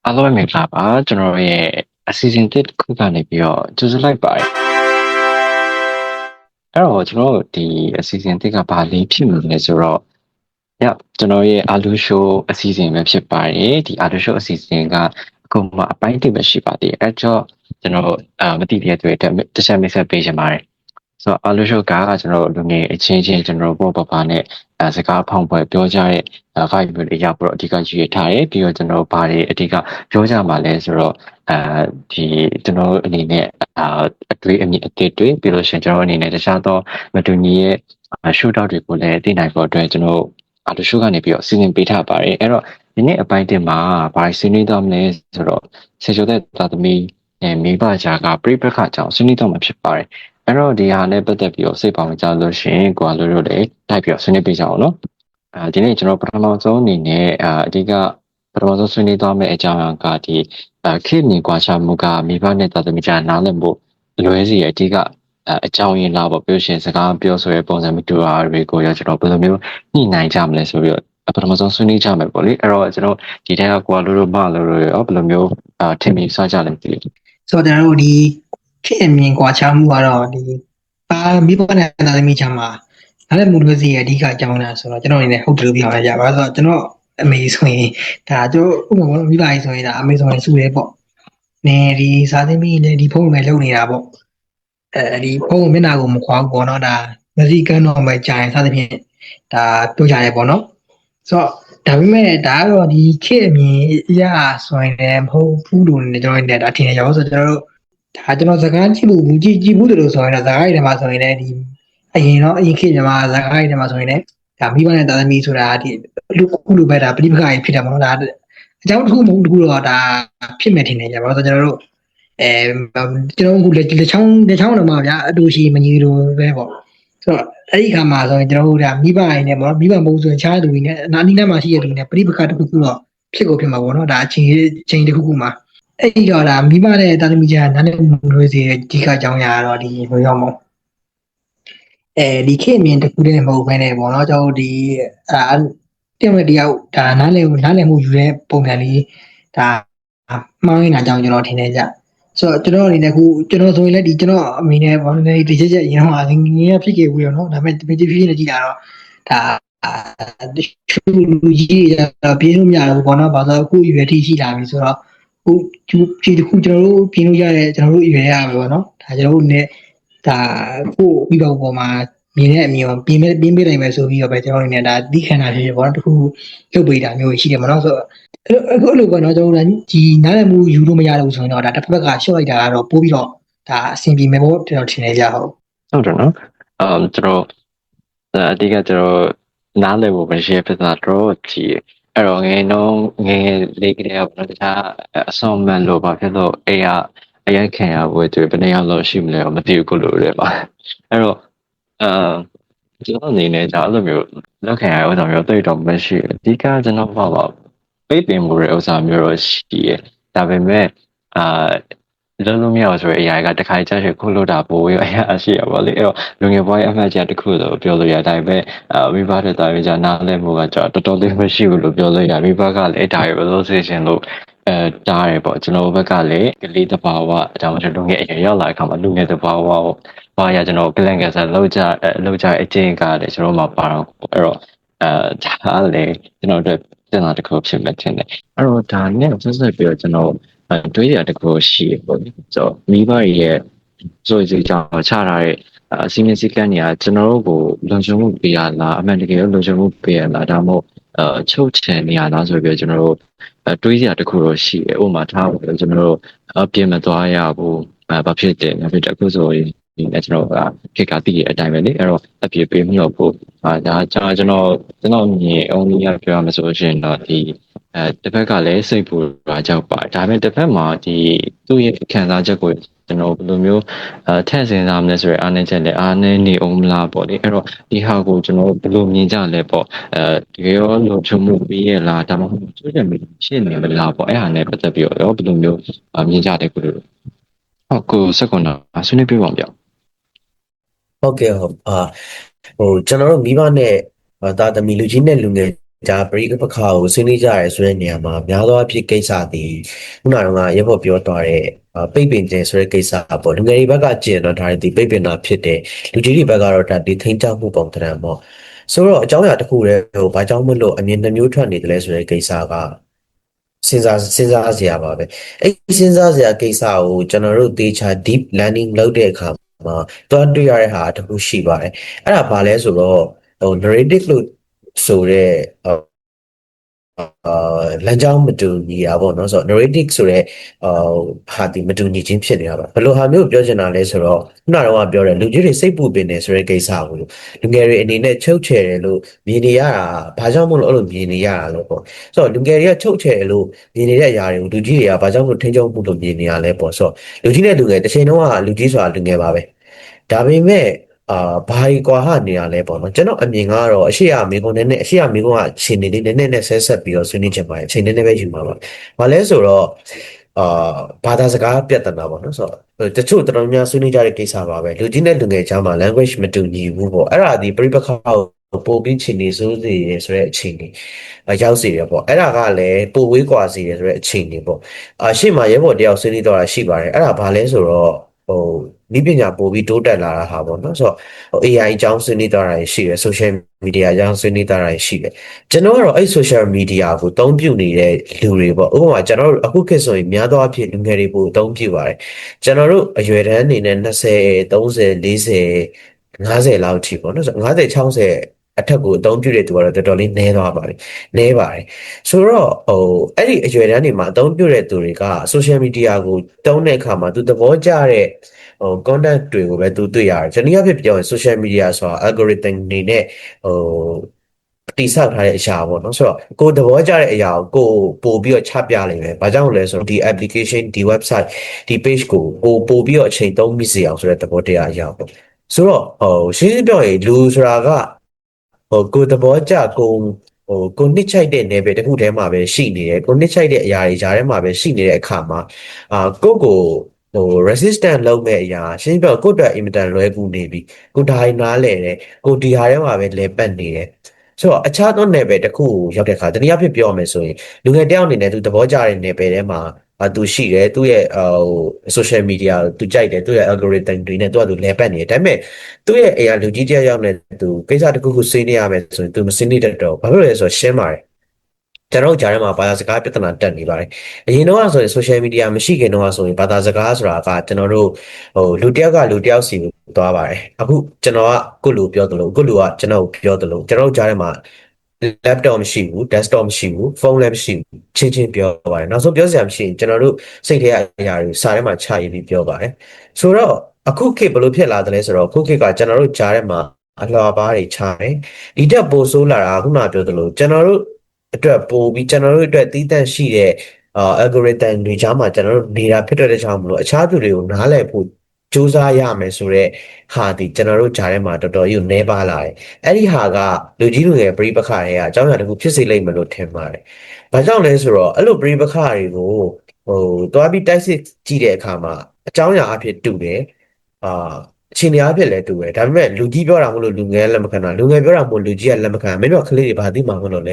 အားလုံးပဲမင်္ဂလာပါကျွန်တော်ရဲ့အစီအစဉ်တစ်ခုကနေပြီးတော့ကြိုဆိုလိုက်ပါတယ်အဲ့တော့ကျွန်တော်တို့ဒီအစီအစဉ်တစ်ကဘာလေးဖြစ်နေလဲဆိုတော့ကျွန်တော်ရဲ့အာလူရှိုးအစီအစဉ်ပဲဖြစ်ပါတယ်ဒီအာလူရှိုးအစီအစဉ်ကအခုမှအပိုင်းတစ်ပဲရှိပါသေးတယ်အဲ့တော့ကျွန်တော်မသိတဲ့အတွက်တစ်ချက်မိတ်ဆက်ပေးချင်ပါတယ်ဆိုတော့အာလူရှိုးကကျွန်တော်လူငယ်အချင်းချင်းကျွန်တော်ဘောပပနဲ့စကားဖောင်းပွဲပြောကြတဲ့ vibe မျိုးတွေရောက်ပြီးတော့အဓိကရွေးထားတယ်ပြီးတော့ကျွန်တော်ဘာတွေအဓိကပြောကြမှာလဲဆိုတော့ဒီကျွန်တော်အနေနဲ့အတွေ့အမြင်အသစ်တွေပြီးလို့ရှိရင်ကျွန်တော်အနေနဲ့တခြားသောမတူညီရဲ့ရှုထောင့်တွေကိုလည်းသိနိုင်ဖို့အတွက်ကျွန်တော်အာတရှုကနေပြီးတော့စီစဉ်ပေးထားပါတယ်အဲ့တော့ဒီနေ့အပိုင်းတင်မှာဘာဆွေးနွေးတော့မလဲဆိုတော့ဆေချိုတဲ့သာသမီမိဘကြားကပြိပခါကြောင့်ဆွေးနွေးတော့မှာဖြစ်ပါတယ်အဲ့တော့ဒီဟာနဲ့ပတ်သက်ပြီးတော့စိတ်ပေါင်းကြလို့ရှိရင်ကိုယ်လိုလိုလည်းတိုက်ပြီးတော့ဆွေးနွေးပေးကြအောင်နော်ဒီနေ့ကျွန်တော်ပထမဆုံးအနေနဲ့အဓိကပထမဆုံးဆွေးနွေးသွားမယ့်အကြောင်းအရာကဒီခေတ်မြင်ကွာခြားမှုကမိဘနဲ့သာသမီကြားနားလည်မှုလွဲစီရဲ့အဓိကအကြောင်းရင်းလာပေါ့ပြောရှင်စကားပြောဆိုတဲ့ပုံစံမျိုးတူတာတွေကိုရောကျွန်တော်ဘယ်လိုမျိုးညှိနှိုင်းကြမလဲဆိုပြီးတော့ပထမဆုံးဆွေးနွေးကြမယ်ပေါ့လေအဲ့တော့ကျွန်တော်ဒီထက်ကကိုယ်လိုလိုမလိုလိုရောဘယ်လိုမျိုးထင်မြင်စကြလဲဒီဆိုတော့ကျွန်တော်တို့ဒီခေတ်မြင်ကွာခြားမှုကတော့ဒီမိဘနဲ့သာသမီကြားမှာနားလည်မှုလွဲစီရဲ့အဓိကအကြောင်းလားဆိုတော့ကျွန်တော်အနေနဲ့ဟုတ်တယ်လို့ပြောရကြပါဆိုတော့ကျွန်တော်အမေဆိုရင်ဒါကျွန်တော်ဥပမာမိဘကြီးဆိုရင်ဒါအမေဆိုရင်စုရဲပေါ့နင်ဒီစာသမီးနဲ့ဒီဖုန်းနဲ့လုံနေတာပေါ့ဒီဖုန်းမျက်နှာကိုမခွာဘူးပေါ့နော်ဒါမစီကန်းတော့မှကြာရင်စသဖြင့်ဒါပြောကြရဲပေါ့နော်ဆိုတော့ဒါပေမဲ့ဒါကတော့ဒီခေတ်အမြင်အရာဆိုရင်လည်းမဟုတ်ဘူးလို့ねကျွန်တော်နေဒါထင်ရအောင်ဆိုတော့ကျွန်တော်စကားကြည့်လို့ကြည့်ဘူးလို့ဆိုရင်တော့စကားရည်ထဲမှာဆိုရင်လည်းဒီအရင်ခေတ်ညီမစကားရည်ထဲမှာဆိုရင်လည်းဒါမိဘနဲ့တာသမီဆိုတာဒီလူခုလိုပဲဒါပြိပခါကြီးဖြစ်တယ်ပေါ့နော်ဒါအကြောင်းတစ်ခုမဟုတ်တစ်ခုတော့ဒါဖြစ်မယ်ထင်တယ်ကြပါတော့ကျွန်တော်တို့ကျွန်တော်အခုလက်ချောင်းတော့မှာဗျာအတူရှိမကြီးလို့ပဲပေါ့ဆိုတော့အဲ့ဒီခါမှာဆိုရင်ကျွန်တော်တို့ဒါမိဘအိမ်နဲ့ပေါ့မိဘမဟုတ်ဆိုရင်ခြားသူတွေနဲ့အနာနီးနဲ့မှရှိရသူတွေနဲ့ပြိပခါတစ်ခုခုတော့ဖြစ်မှာပေါ့နော်ဒါအချိန်တစ်ခုခုမှာအဲ့ဒီတော့ဒါမိဘနဲ့တာသမီကြားနားလည်မှုလွဲစေတဲ့ဒီကအကြောင်းအရာတော့ဒီလိုရောက်မို့ဒီခေတ်မြင်တစ်ခုတည်းမဟုတ်ဘဲနဲ့ပေါ့နော်ကျွန်တော်ဒီတင်ရတယောက်ဒါနားလည်မှုယူတဲ့ပုံစံလေးဒါမှားနေတာကြောင့်ကျွန်တော်ထင်နေကြဆိုတော့ကျွန်တော်အနေနဲ့ခုကျွန်တော်ဆိုရင်လည်းဒီကျွန်တော်အမေနဲ့ဘာလို့လဲဒီချက်ရင်တော့ငငယ်ဖြစ်ခဲ့ဘူးရောနော်ဒါပေမဲ့ဖြစ်နေကြည့်တာတော့ဒါလူကြီးတွေပြေးလို့မရဘူးပေါ့နော်ဘာလို့အခုရွယ်ထိရှိလာပြီဆိုတော့ခုဒီတစ်ခုကျွန်တော်တို့ပြင်လို့ရတဲ့ကျွန်တော်တို့ရွယ်ရပါပဲနော်ဒါကျွန်တော်တို့နဲ့ဒါကိုပြီးတော့ပေါ်မှာမြင်တဲ့အမြင်ကိုပြင်ပေးနိုင်မယ်ဆိုပြီးတော့ပဲကျွန်တော်အနေနဲ့ဒါသိခံတာဖြစ်ဖြစ်ပေါ့နော်တခုလုပ်ပေးတာမျိုးရှိတယ်မနော်ဆိုတော့အခုလိုပေါ့နော်ကျွန်တော်တို့ဒီနားလည်မှုယူလို့မရတော့ဘူးဆိုရင်တော့ဒါတစ်ဖက်ကရှော့လိုက်တာကတော့ပို့ပြီးတော့ဒါအဆင်ပြေမယ်ပေါ့ကျွန်တော်ထင်နေကြဟုတ်တယ်နော်ကျွန်တော်အဓိကကျွန်တော်နားလည်ဖို့ပဲရှိဖြစ်တာတော့ဒီအဲ့တော့ငယ်လေးကလေးကဘာလို့တခြားအဆောင်မန်လို့ပါဖြစ်လို့အရိုက်ခံရဖို့သူဘယ်နှယောက်လောက်ရှိမလဲမသိဘူးကိုလိုတယ်ပါအဲ့တော့ကျွန်တော်အနေနဲ့ဒါအဲ့လိုမျိုးလက်ခံရဥစ္စာမျိုးတိတ်တော့မရှိဘူးအဓိကကျွန်တော်ပါပိတ်ပင်မှုရဲ့ဥစ္စာမျိုးတော့ရှိရဒါပေမဲ့လုံးမရဆိုရင်အရာကတခါကြရှိခုလို့တာပိုးရအရာရှိရပါလေအဲ့တော့လူငယ်ဘွားရဲ့အမှတ်ချက်တစ်ခုလို့ပြောလို့ရဒါပေမဲ့မိဘတဲ့တာရကြနားလဲမှုကကြာတော်တော်လေးမရှိဘူးလို့ပြောလို့ရမိဘကလည်းဒါရလို့စေရှင်လို့တားရပေါ့ကျွန်တော်ဘက်ကလည်းကလေးတဘာဝအကြောင်းကျွန်တော်ငယ်အရင်ရောက်လာတဲ့အခါမှာလူငယ်တဘာဝကိုဘာရကျွန်တော်ကလန်ကစားလောက်ကြအချင်းကလည်းကျွန်တော်မှပါတော့အဲ့တော့ဒါလည်းကျွန်တော်တို့ပြန်လာတစ်ခုဖြစ်မှတင်တယ်အဲ့တော့ဒါနဲ့ဆက်ဆက်ပြီးတော့ကျွန်တော်တွေးရတကူရှိပေါ့လေဆိုတော့မိဘရဲ့ဆိုစီကြောင့်ချထားတဲ့အစီအမံစည်းကမ်းတွေကကျွန်တော်တို့ကိုလုံခြုံမှုပေးရလားအမှန်တကယ်လုံခြုံမှုပေးရလားဒါမှမဟုတ်ချုပ်ချယ်နေရလားဆိုပြီးကျွန်တော်တို့တွေးရတကူတော့ရှိတယ်ဥပမာထားကျွန်တော်တို့ပြင်မသွားရဘူးဘာဖြစ်တယ်ဘာဖြစ်တယ်အခုဆိုရင်ဒီကျွန်တော်ခေတ်ကတည်တဲ့အတိုင်းပဲလေအဲ့တော့အပြည့်ပေးမှုတော့ဖို့ဒါကျွန်တော်မြင် only ရပြောရမှာဆိုရှင်တော့ဒီတစ်ဖက်ကလည်းစိတ်ပူတာကြောက်ပါဒါပေမဲ့တစ်ဖက်မှာဒီသူ့ရဲ့ခံစားချက်ကိုကျွန်တော်ဘယ်လိုမျိုးထည့်စဉ်းစားမလဲဆိုရယ်အားနည်းချက်လည်းအားနည်းနေအောင်မလားပေါ့လေအဲ့တော့ဒီဟာကိုကျွန်တော်ဘယ်လိုမြင်ကြလဲပေါ့တကယ်ရောလုံခြုံမှုပြီးရလားဒါမှမဟုတ်ကျွတ်တယ်ဖြစ်နေမလားပေါ့အဲ့ဟာနဲ့ပတ်သက်ပြီးတော့ဘယ်လိုမျိုးမြင်ကြတယ်ကိုလို့ဟုတ်ကိုစက္ကွန်တာဆွေးနွေးပြပါအောင်ဗျဟုတ်ကဲ့ကျွန်တော်တို့မိဘနဲ့သားသမီးလူကြီးနဲ့လူငယ် ဒါပရိပခါကိုဆွေးနွေးကြရဲဆိုတဲ့နေရာမှာများသောအားဖြင့်ကိစ္စသည်ခုနကရပ်ဖို့ပြောသွားတဲ့ပိတ်ပင်ခြင်းဆိုတဲ့ကိစ္စပေါ့လူငယ်တွေဘက်ကကျင်တော့ဒါတွေပိတ်ပင်တာဖြစ်တယ်လူကြီးတွေဘက်ကတော့ဒါဒီထိန်းချမှုပုံသဏ္ဍာန်ပေါ့ဆိုတော့အကြောင်းအရာတစ်ခုတည်းဟိုဘာကြောင့်မလို့အမြင်နှမျိုးထွက်နေတယ်လဲဆိုတဲ့ကိစ္စကစဉ်းစားစရာပါပဲအဲ့စဉ်းစားစရာကိစ္စကိုကျွန်တော်တို့သေချာ deep learning လုပ်တဲ့အခါမှာတွားတွေ့ရတဲ့ဟာတစ်ခုရှိပါတယ်အဲ့ဒါဘာလဲဆိုတော့ဟို narrative လို့ဆိုတဲ့လမ်းကြောင်းမတူညီတာပေါ့နော်ဆိုတော့ narrative ဆိုတဲ့ဟာဒီမတူညီခြင်းဖြစ်နေတာပါဘယ်လိုဟာမျိုးပြောချင်တာလဲဆိုတော့ခုနကတော့ပြောတယ်လူကြီးတွေစိတ်ပူပင်နေဆိုတဲ့ကိစ္စကိုလူငယ်တွေအနေနဲ့ချုပ်ချယ်တယ်လို့မြင်နေရတာဘာကြောင့်မလို့အဲ့လိုမြင်နေရတာလို့ပေါ့ဆိုတော့လူငယ်တွေကချုပ်ချယ်လို့မြင်နေတဲ့အရာတွေကိုလူကြီးတွေကဘာကြောင့်မလို့ထိန်းချုပ်မှုလို့မြင်နေရလဲပေါ့ဆိုတော့လူကြီးနဲ့လူငယ်တစ်ချိန်လုံးကလူကြီးဆိုတာလူငယ်ပါပဲဒါပေမဲ့ဘာကြီးကွာဟနေရလဲပေါ့နော်ကျွန်တော်အမြင်ကတော့အရှိရမေကွန်နဲ့အရှိရမေကွန်ကအချိန်လေးနည်းနည်းနဲ့ဆက်ပြီးတော့ဆွေးနွေးချင်ပါတယ်အချိန်နည်းနည်းပဲယူမှာပါဘာလဲဆိုတော့ဘာသာစကားပြဿနာပေါ့နော်ဆိုတော့တချို့တော်တော်များဆွေးနွေးကြတဲ့ကိစ္စပါပဲလူကြီးနဲ့လူငယ်ကြားမှာ language မတူညီဘူးပေါ့အဲ့ဒါဒီပြိပခါကိုပို့ပြီးချိန်နေစိုးစေရဆိုတဲ့အချိန်ကြီးရောက်စေတယ်ပေါ့အဲ့ဒါကလည်းပို့ဝေးကွာစေတယ်ဆိုတဲ့အချိန်ကြီးပေါ့ရှေ့မှာရဲဘော်တယောက်ဆွေးနွေးတော့တာရှိပါတယ်အဲ့ဒါဘာလဲဆိုတော့ဟိုဤပညာပို့ပြီးတိုးတက်လာတာဟာပေါ့နော်ဆိုတော့ AI အကြောင်းဆွေးနွေးတာရှိတယ် social media အကြောင်းဆွေးနွေးတာရှိတယ်ကျွန်တော်ကတော့အဲ့ social media ကိုအသုံးပြုနေတဲ့လူတွေပေါ့ဥပမာကျွန်တော်တို့အခုခေတ်ဆိုရင်များသောအားဖြင့်လူငယ်တွေပို့အသုံးပြုပါတယ်ကျွန်တော်တို့အရွယ်တန်းအနေနဲ့20 30 40 50လောက်ထိပေါ့နော်ဆို50 60အထက်ကိုအသုံးပြုတဲ့သူကတော့တော်တော်လေးနည်းသွားပါပြီနည်းပါတယ်ဆိုတော့ဟိုအဲ့ဒီအရွယ်တန်းတွေမှာအသုံးပြုတဲ့သူတွေက social media ကိုတုံးတဲ့အခါမှာသူသဘောကျတဲ့ဟို content တွေကိုပဲသူတွေ့ရတယ်ကျွန်တော်အဖြစ်ပြောရင် social media ဆိုတာ algorithm တွေနဲ့ဟိုတိဆောက်ထားတဲ့အရာပေါ့နော်ဆိုတော့ကိုသဘောကျတဲ့အရာကိုပို့ပြီးတော့ချပြလိုက်မယ်။ဘာကြောင့်လဲဆိုတော့ဒီ application ဒီ website ဒီ page ကိုပို့ပြီးတော့အချိန်သုံးမိစေအောင်ဆိုတဲ့သဘောတရားအရာပေါ့။ဆိုတော့ဟိုရှင်းရှင်းပြောရင်လူဆိုတာကကိုသဘောကျကိုနှစ်ချိုက်တဲ့ level တစ်ခုတည်းမှာပဲရှိနေတယ်ကိုနှစ်ချိုက်တဲ့အရာတွေဂျားထဲမှာပဲရှိနေတဲ့အခါမှာကိုresistant လုပ်မဲ့အရာရှင်းပြကိုအတွက်အင်မတန်လွယ်ကူနေပြီကိုဒါရနားလဲတယ်ကိုဒီဟာထဲမှာပဲလဲပတ်နေတယ်ဆိုတော့အခြားသော level တစ်ခုကိုရောက်တဲ့အခါတနည်းအားဖြင့်ပြောရမယ်ဆိုရင်လူငယ်တယောက်အနေနဲ့သူသဘောကျတဲ့ level ထဲမှာသူရှိတယ်သူရဲ့social media သူကြိုက်တယ်သူရဲ့ algorithm တွေနဲ့သူလဲပတ်နေတယ်ဒါပေမဲ့သူ့ရဲ့အရာလူကြီးတယောက်ရောက်နေသူကိစ္စတစ်ခုခုဆွေးနွေးရမယ်ဆိုရင်သူမဆွေးနွေးတတ်တော့ဘာဖြစ်လို့လဲဆိုတော့ရှင်းပါတယ်ကျွန်တော်ကြားထဲမှာဘာသာစကားပြဿနာတက်နေပါတယ်အရင်တော့ဆိုရင် social media မရှိခင်တော့ဆိုရင်ဘာသာစကားဆိုတာကကျွန်တော်တို့ဟိုလူတယောက်ကလူတယောက်စီကိုသွားပါတယ်အခုကျွန်တော်ကကိုလူပြောသလိုကိုလူကကျွန်တော်ပြောသလိုကျွန်တော်ကြားထဲမှာ laptop မရှိဘူး desktop မရှိဘူး phone လည်းမရှိဘူးချင်းပြောပါတယ်နောက်ဆုံးပြောစရာမရှိရင်ကျွန်တော်တို့စိတ်ထဲအရာတွေစာထဲမှာချရေးပြီးပြောပါတယ်ဆိုတော့အခုခေတ်ဘယ်လိုဖြစ်လာသလဲဆိုတော့အခုခေတ်ကကျွန်တော်တို့ကြားထဲမှာအလှပါးတွေချတယ်ဒီတက်ပိုဆိုးလာတာခုနပြောသလိုကျွန်တော်တို့အတွက်ပို့ပြီးကျွန်တော်တို့အတွက်တည်တံ့ရှိတဲ့algorithm တွေကြားမှာကျွန်တော်တို့နေတာဖြစ်တဲ့ကြောင့်မလို့အခြားသူတွေကိုနားလည်ဖို့စူးစမ်းရမယ်ဆိုတော့ဟာဒီကျွန်တော်တို့ဂျာထဲမှာတော်တော်ကြီးနေပါလာတယ်အဲ့ဒီဟာကလူကြီးလူငယ်ပြိပခါတွေကအကြောင်းအရာတစ်ခုဖြစ်စေလိမ့်မယ်လို့ထင်ပါတယ်။ဘာကြောင့်လဲဆိုတော့အဲ့လိုပြိပခါတွေကိုတွားပြီးတိုက်စစ်ကြည့်တဲ့အခါမှာအကြောင်းအရာအဖြစ်တူတယ်အချိန်များဖြစ်လဲတူတယ်ဒါပေမဲ့လူကြီးပြောတာမလို့လူငယ်လက်မခံတာလူငယ်ပြောတာမလို့လူကြီးကလက်မခံမင်းတို့ကလေးတွေဘာသိမှာမလို့လ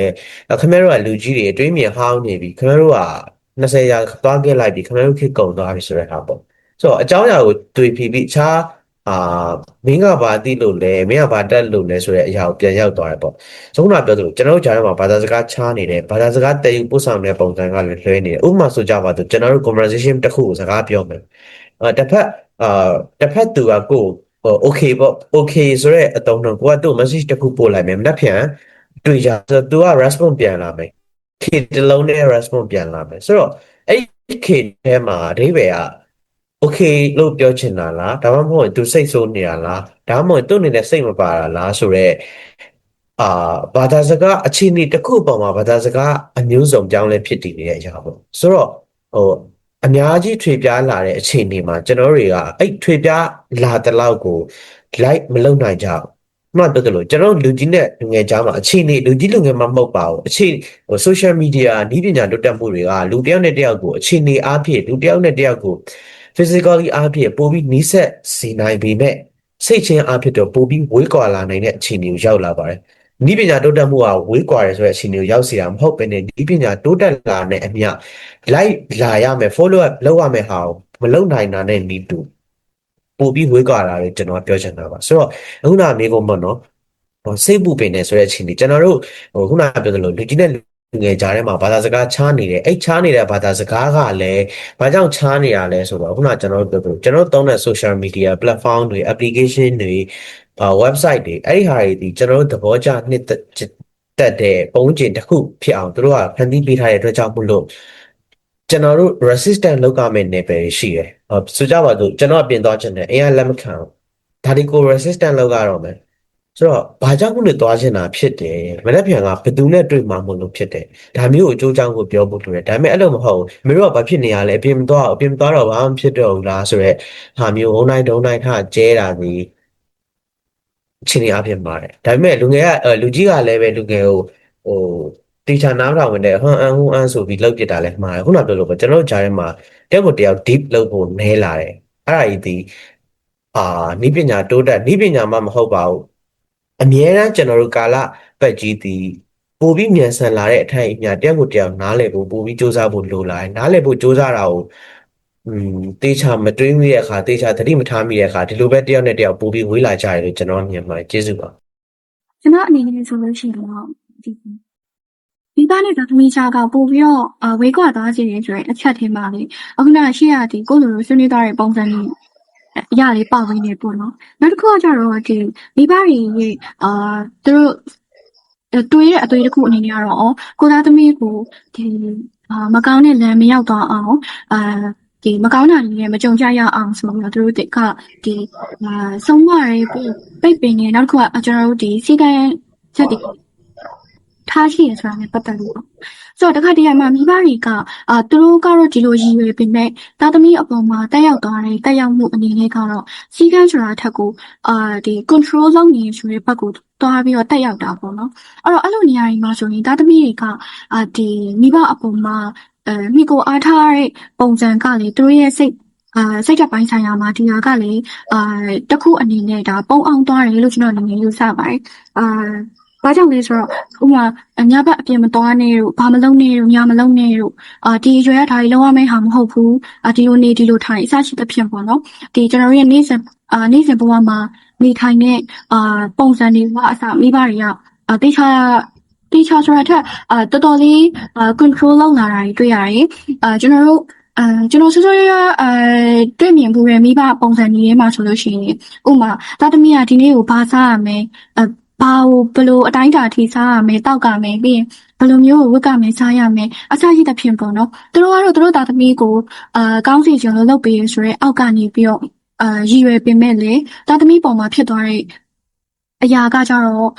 ဲခင်ဗျားတို့ကလူကြီးတွေအတွေးမြင်ဟောင်းနေပြီခင်ဗျားတို့က20ရာသွားခဲ့လိုက်ပြီခင်ဗျားတို့ခေတ်ကုန်သွားပြီဆိုတဲ့ဟာပေါ့ဆိုတော့အကြောင်းအရာကိုတွေ့ပြီးအခြားမင်းကဘာသိလို့လဲမင်းကဘာတက်လို့လဲဆိုတဲ့အရာကိုပြန်ရောက်သွားတယ်ပေါ့ဆုံးတာပြောသလိုကျွန်တော်တို့ဂျာထဲမှာဘာသာစကားချားနေတယ်ဘာသာစကားတည်ယူပို့ဆောင်တဲ့ပုံစံကလည်းလွှဲနေတယ်ဥပမာဆိုကြပါတော့ကျွန်တော်တို့ conversation တစ်ခုကိုစကားပြောမယ်တစ်ဖက်သူကကိုokay ပေါ့ okay ဆိုတော့အတုံးတော့ကိုကသူ့ message တစ်ခုပို့လိုက်မယ်မနှက်ပြန်တွေ့ကြဆိုသူက response ပြန်လာမယ် K တလုံးနဲ့ response ပြန်လာမယ်ဆိုတော့အဲ့ K ထဲမှာအဓိပ္ပာယ်ကokay လို့ပြောချင်တာလားဒါမှမဟုတ်သူစိတ်ဆိုးနေတာလားဒါမှမဟုတ်သူ့အနေနဲ့စိတ်မပါတာလားဆိုတော့ဘာသာစကားအခြေအနေတစ်ခုပေါ်မှာဘာသာစကားအမျိုးစုံကြောင်းလဲဖြစ်တည်နေတဲ့အရာပေါ့ဆိုတော့အများကြီးထွေပြားလာတဲ့အခြေအနေမှာကျွန်တော်တွေကအဲ့ထွေပြားလာတဲ့လောက်ကို like မလုပ်နိုင်ကြဘူးမှတ်တယ်လို့ကျွန်တော်လူကြီးနဲ့လူငယ်ကြားမှာအခြေအနေလူကြီးလူငယ်မှမဟုတ်ပါဘူးအခြေsocial media နည်းပညာတိုးတက်မှုတွေကလူတစ်ယောက်နဲ့တစ်ယောက်ကိုအခြေအနေအားဖြင့်လူတစ်ယောက်နဲ့တစ်ယောက်ကို physically အားဖြင့်ပိုပြီးနီးစပ်စေနိုင်ပေမဲ့စိတ်ချင်းအားဖြင့်တော့ပိုပြီးဝေးကွာလာနိုင်တဲ့အခြေအနေကိုရောက်လာပါတယ် နီးပညာတိုးတက်မှုကဝေးကွာတယ်ဆိုတဲ့အခြေအနေကိုရောက်စီတာမဟုတ်ဘဲနဲ့နီးပညာတိုးတက်လာတဲ့အမျှလိုက်လာရမယ် follow up လုပ်ရမယ်ဟာကိုမလုပ်နိုင်တာနဲ့နီးတူပို့ပြီးဝေးကွာတာလေကျွန်တော်ပြောချင်တာပါဆိုတော့အခုနမေကုန်ပေါ့နော်စိတ်ပူပင်နေဆိုတဲ့အခြေအနေကျွန်တော်တို့ခုနပြောသလိုလူကြီးနဲ့လူငယ်ကြားထဲမှာဘာသာစကားချားနေတယ်အဲ့ချားနေတဲ့ဘာသာစကားကလည်းဘာကြောင့်ချားနေရလဲဆိုတော့ခုနကျွန်တော်တို့ပြောသလိုကျွန်တော်သုံးတဲ့ social media platform တွေ application တွေ website တွေအဲ့ဒီဟာတွေဒီကျွန်တော်တို့သဘောကျနှစ်တက်တဲ့ပုံကျင်တစ်ခုဖြစ်အောင်တို့ကဖန်တီးပေးထားတဲ့အတွက်ကြောင့်မို့လို့ကျွန်တော်တို့ resistant လုပ်ရမယ့် level တွေရှိတယ်ဆိုကြပါစို့ကျွန်တော်အပြင်သွားချင်တယ်အရင်လက်မခံဒါဒီကို resistant လုပ်ရတော့မယ်ဆိုတော့ဘာကြောင့်လို့သွားချင်တာဖြစ်တယ်မနေ့ပြန်ကဘယ်သူနဲ့တွေ့မှမလို့ဖြစ်တယ်ဒါမျိုးကိုအကျိုးကြောင့်ကိုပြောဖို့လိုတယ်ဒါပေမဲ့အဲ့လိုမဟုတ်ဘူးမင်းတို့ကဘာဖြစ်နေရလဲအပြင်မသွားတော့ဘာမှဖြစ်တော့ဘူးလားဆိုတော့ဟာမျိုးဝုန်းတိုင်းဒုံတိုင်းထကျဲတာဒီချင်းနေအဖြစ်ပါတယ်ဒါပေမဲ့လူငယ်ကလူကြီးကလည်းပဲလူငယ်ကိုတေချာနားထောင်ဝင်တဲ့ဟွန်းအန်ဆိုပြီးလောက်ပြစ်တာလဲမှားတယ်ခုနပြောလို့ပဲကျွန်တော်တို့ဂျာထဲမှာတက်ကိုတယောက် deep လုပ်ဖို့နဲလာတယ်အဲ့ဒါကြီးဒီနီးပညာတိုးတက်နီးပညာမှမဟုတ်ပါဘူးအမြဲတမ်းကျွန်တော်တို့ကာလပတ်ကြီးဒီပိုပြီးမြန်ဆန်လာတဲ့အထိုင်အမြတက်ကိုတယောက်နားလည်ဖို့ပိုပြီးစူးစမ်းဖို့လိုလာတယ်နားလည်ဖို့စူးစမ်းတာကိုတေချာမတွေးမိတဲ့အခါတေချာသတိမထားမိတဲ့အခါဒီလိုပဲတယောက်နဲ့တယောက်ပိုပြီးဝေးလာကြတယ်လို့ကျွန်တော်မြင်ပါတယ်ကျေးဇူးပါကျွန်တော်အနေနဲ့ဆိုလို့ရှိရင်တော့ဒီမိဘနဲ့သမီးချာကပို့ပြီးတော့ဝေးကွာသွားခြင်းဆိုရင်အချက်ထင်းပါလေအခုနရှေ့ရဒီကိုလိုလိုဆွေးနွေးသွားတဲ့ပုံစံမျိုးအရာလေးပေါ့ဝင်းနေပေါ့နော်နောက်တစ်ခုကကျတော့ဒီမိဘတွေရဲ့သူတို့တွေးတဲ့အသွေးတစ်ခုအနေနဲ့ကတော့ကိုသားသမီးကိုဒီမကောင်းတဲ့လမ်းမရောက်သွားအောင်ဒီမကောင်းတာတွေနဲ့မကြုံကြရအောင်ဆိုတော့သူတို့ကဒီဆုံးမရဲပိတ်ပင်နေနောက်တစ်ခုကကျွန်တော်တို့ဒီစီကံချက်တွေထားရှိရဆိုတာနဲ့ပတ်သက်လို့ဆိုတော့တခါတည်းမှာမိဘတွေကသူတို့ကတော့ဒီလိုရည်ရွယ်ပေမဲ့သားသမီးအပေါ်မှာတက်ရောက်သွားတဲ့တက်ရောက်မှုအနေနဲ့ကတော့စီကံဆိုတာထက်ကိုဒီ control လုပ်နေဆိုတဲ့ဘက်ကိုသွားပြီးတော့တက်ရောက်တာပေါ့နော်အဲ့လိုနေရာတွေမှာဆိုရင်သားသမီးတွေကဒီမိဘအပေါ်မှာမိကိုအားထားတဲ့ပုံစံကလေသူတို့ရဲ့စိတ်ဓာတ်ပိုင်းဆိုင်ရာမှာဒီဟာကလေတခုအနေနဲ့ဒါပုံအောင်သွားတယ်လို့ကျွန်တော်အနေနဲ့ယူဆပါတယ်ဘာကြောင့်လဲဆိုတော့ဥပမာညဘက်အပြင်မသွားနဲ့တို့ဘာမလုပ်နဲ့တို့ညမလုပ်နဲ့တို့ဒီရွယ်ရဒါကြီးလုံးဝမယ့်ဟာမဟုတ်ဘူးဒီလိုနေဒီလိုထိုင်အစရှိသဖြင့်ပေါ့နော်ဒီကျွန်တော်ရဲ့နေ့စဉ်ဘဝမှာနေထိုင်တဲ့ပုံစံတွေကအစမိဘတွေကတေချာဆိုတာထက်တော်တော်လေး control လုပ်လာတာတွေ့ရတယ်ကျွန်တော်ဆိုရတွေ့မြင်မှုရဲ့မိဘပုံစံတွေမှာဆိုလို့ရှိရင်ဥပမာသားသမီးကဒီနေ့ကိုဘာစားရမလဲဘာကိုဘယ်လိုအတိုင်းအတာထိစားရမယ်တောက်ကမယ်ပြီးရင်ဘယ်လိုမျိုးကိုဝတ်ကမယ်စားရမယ်အစရှိသဖြင့်ပေါ့နော်သူတို့ကတော့သူတို့သားသမီးကိုကောင်းစီချင်လို့လုပ်ပေးရဆိုရဲအောက်ကနေပြီးတော့ရည်ရွယ်ပင်မဲ့လေသားသမီးပေါ်မှာဖြစ်သွားတဲ့အရာကကြတော့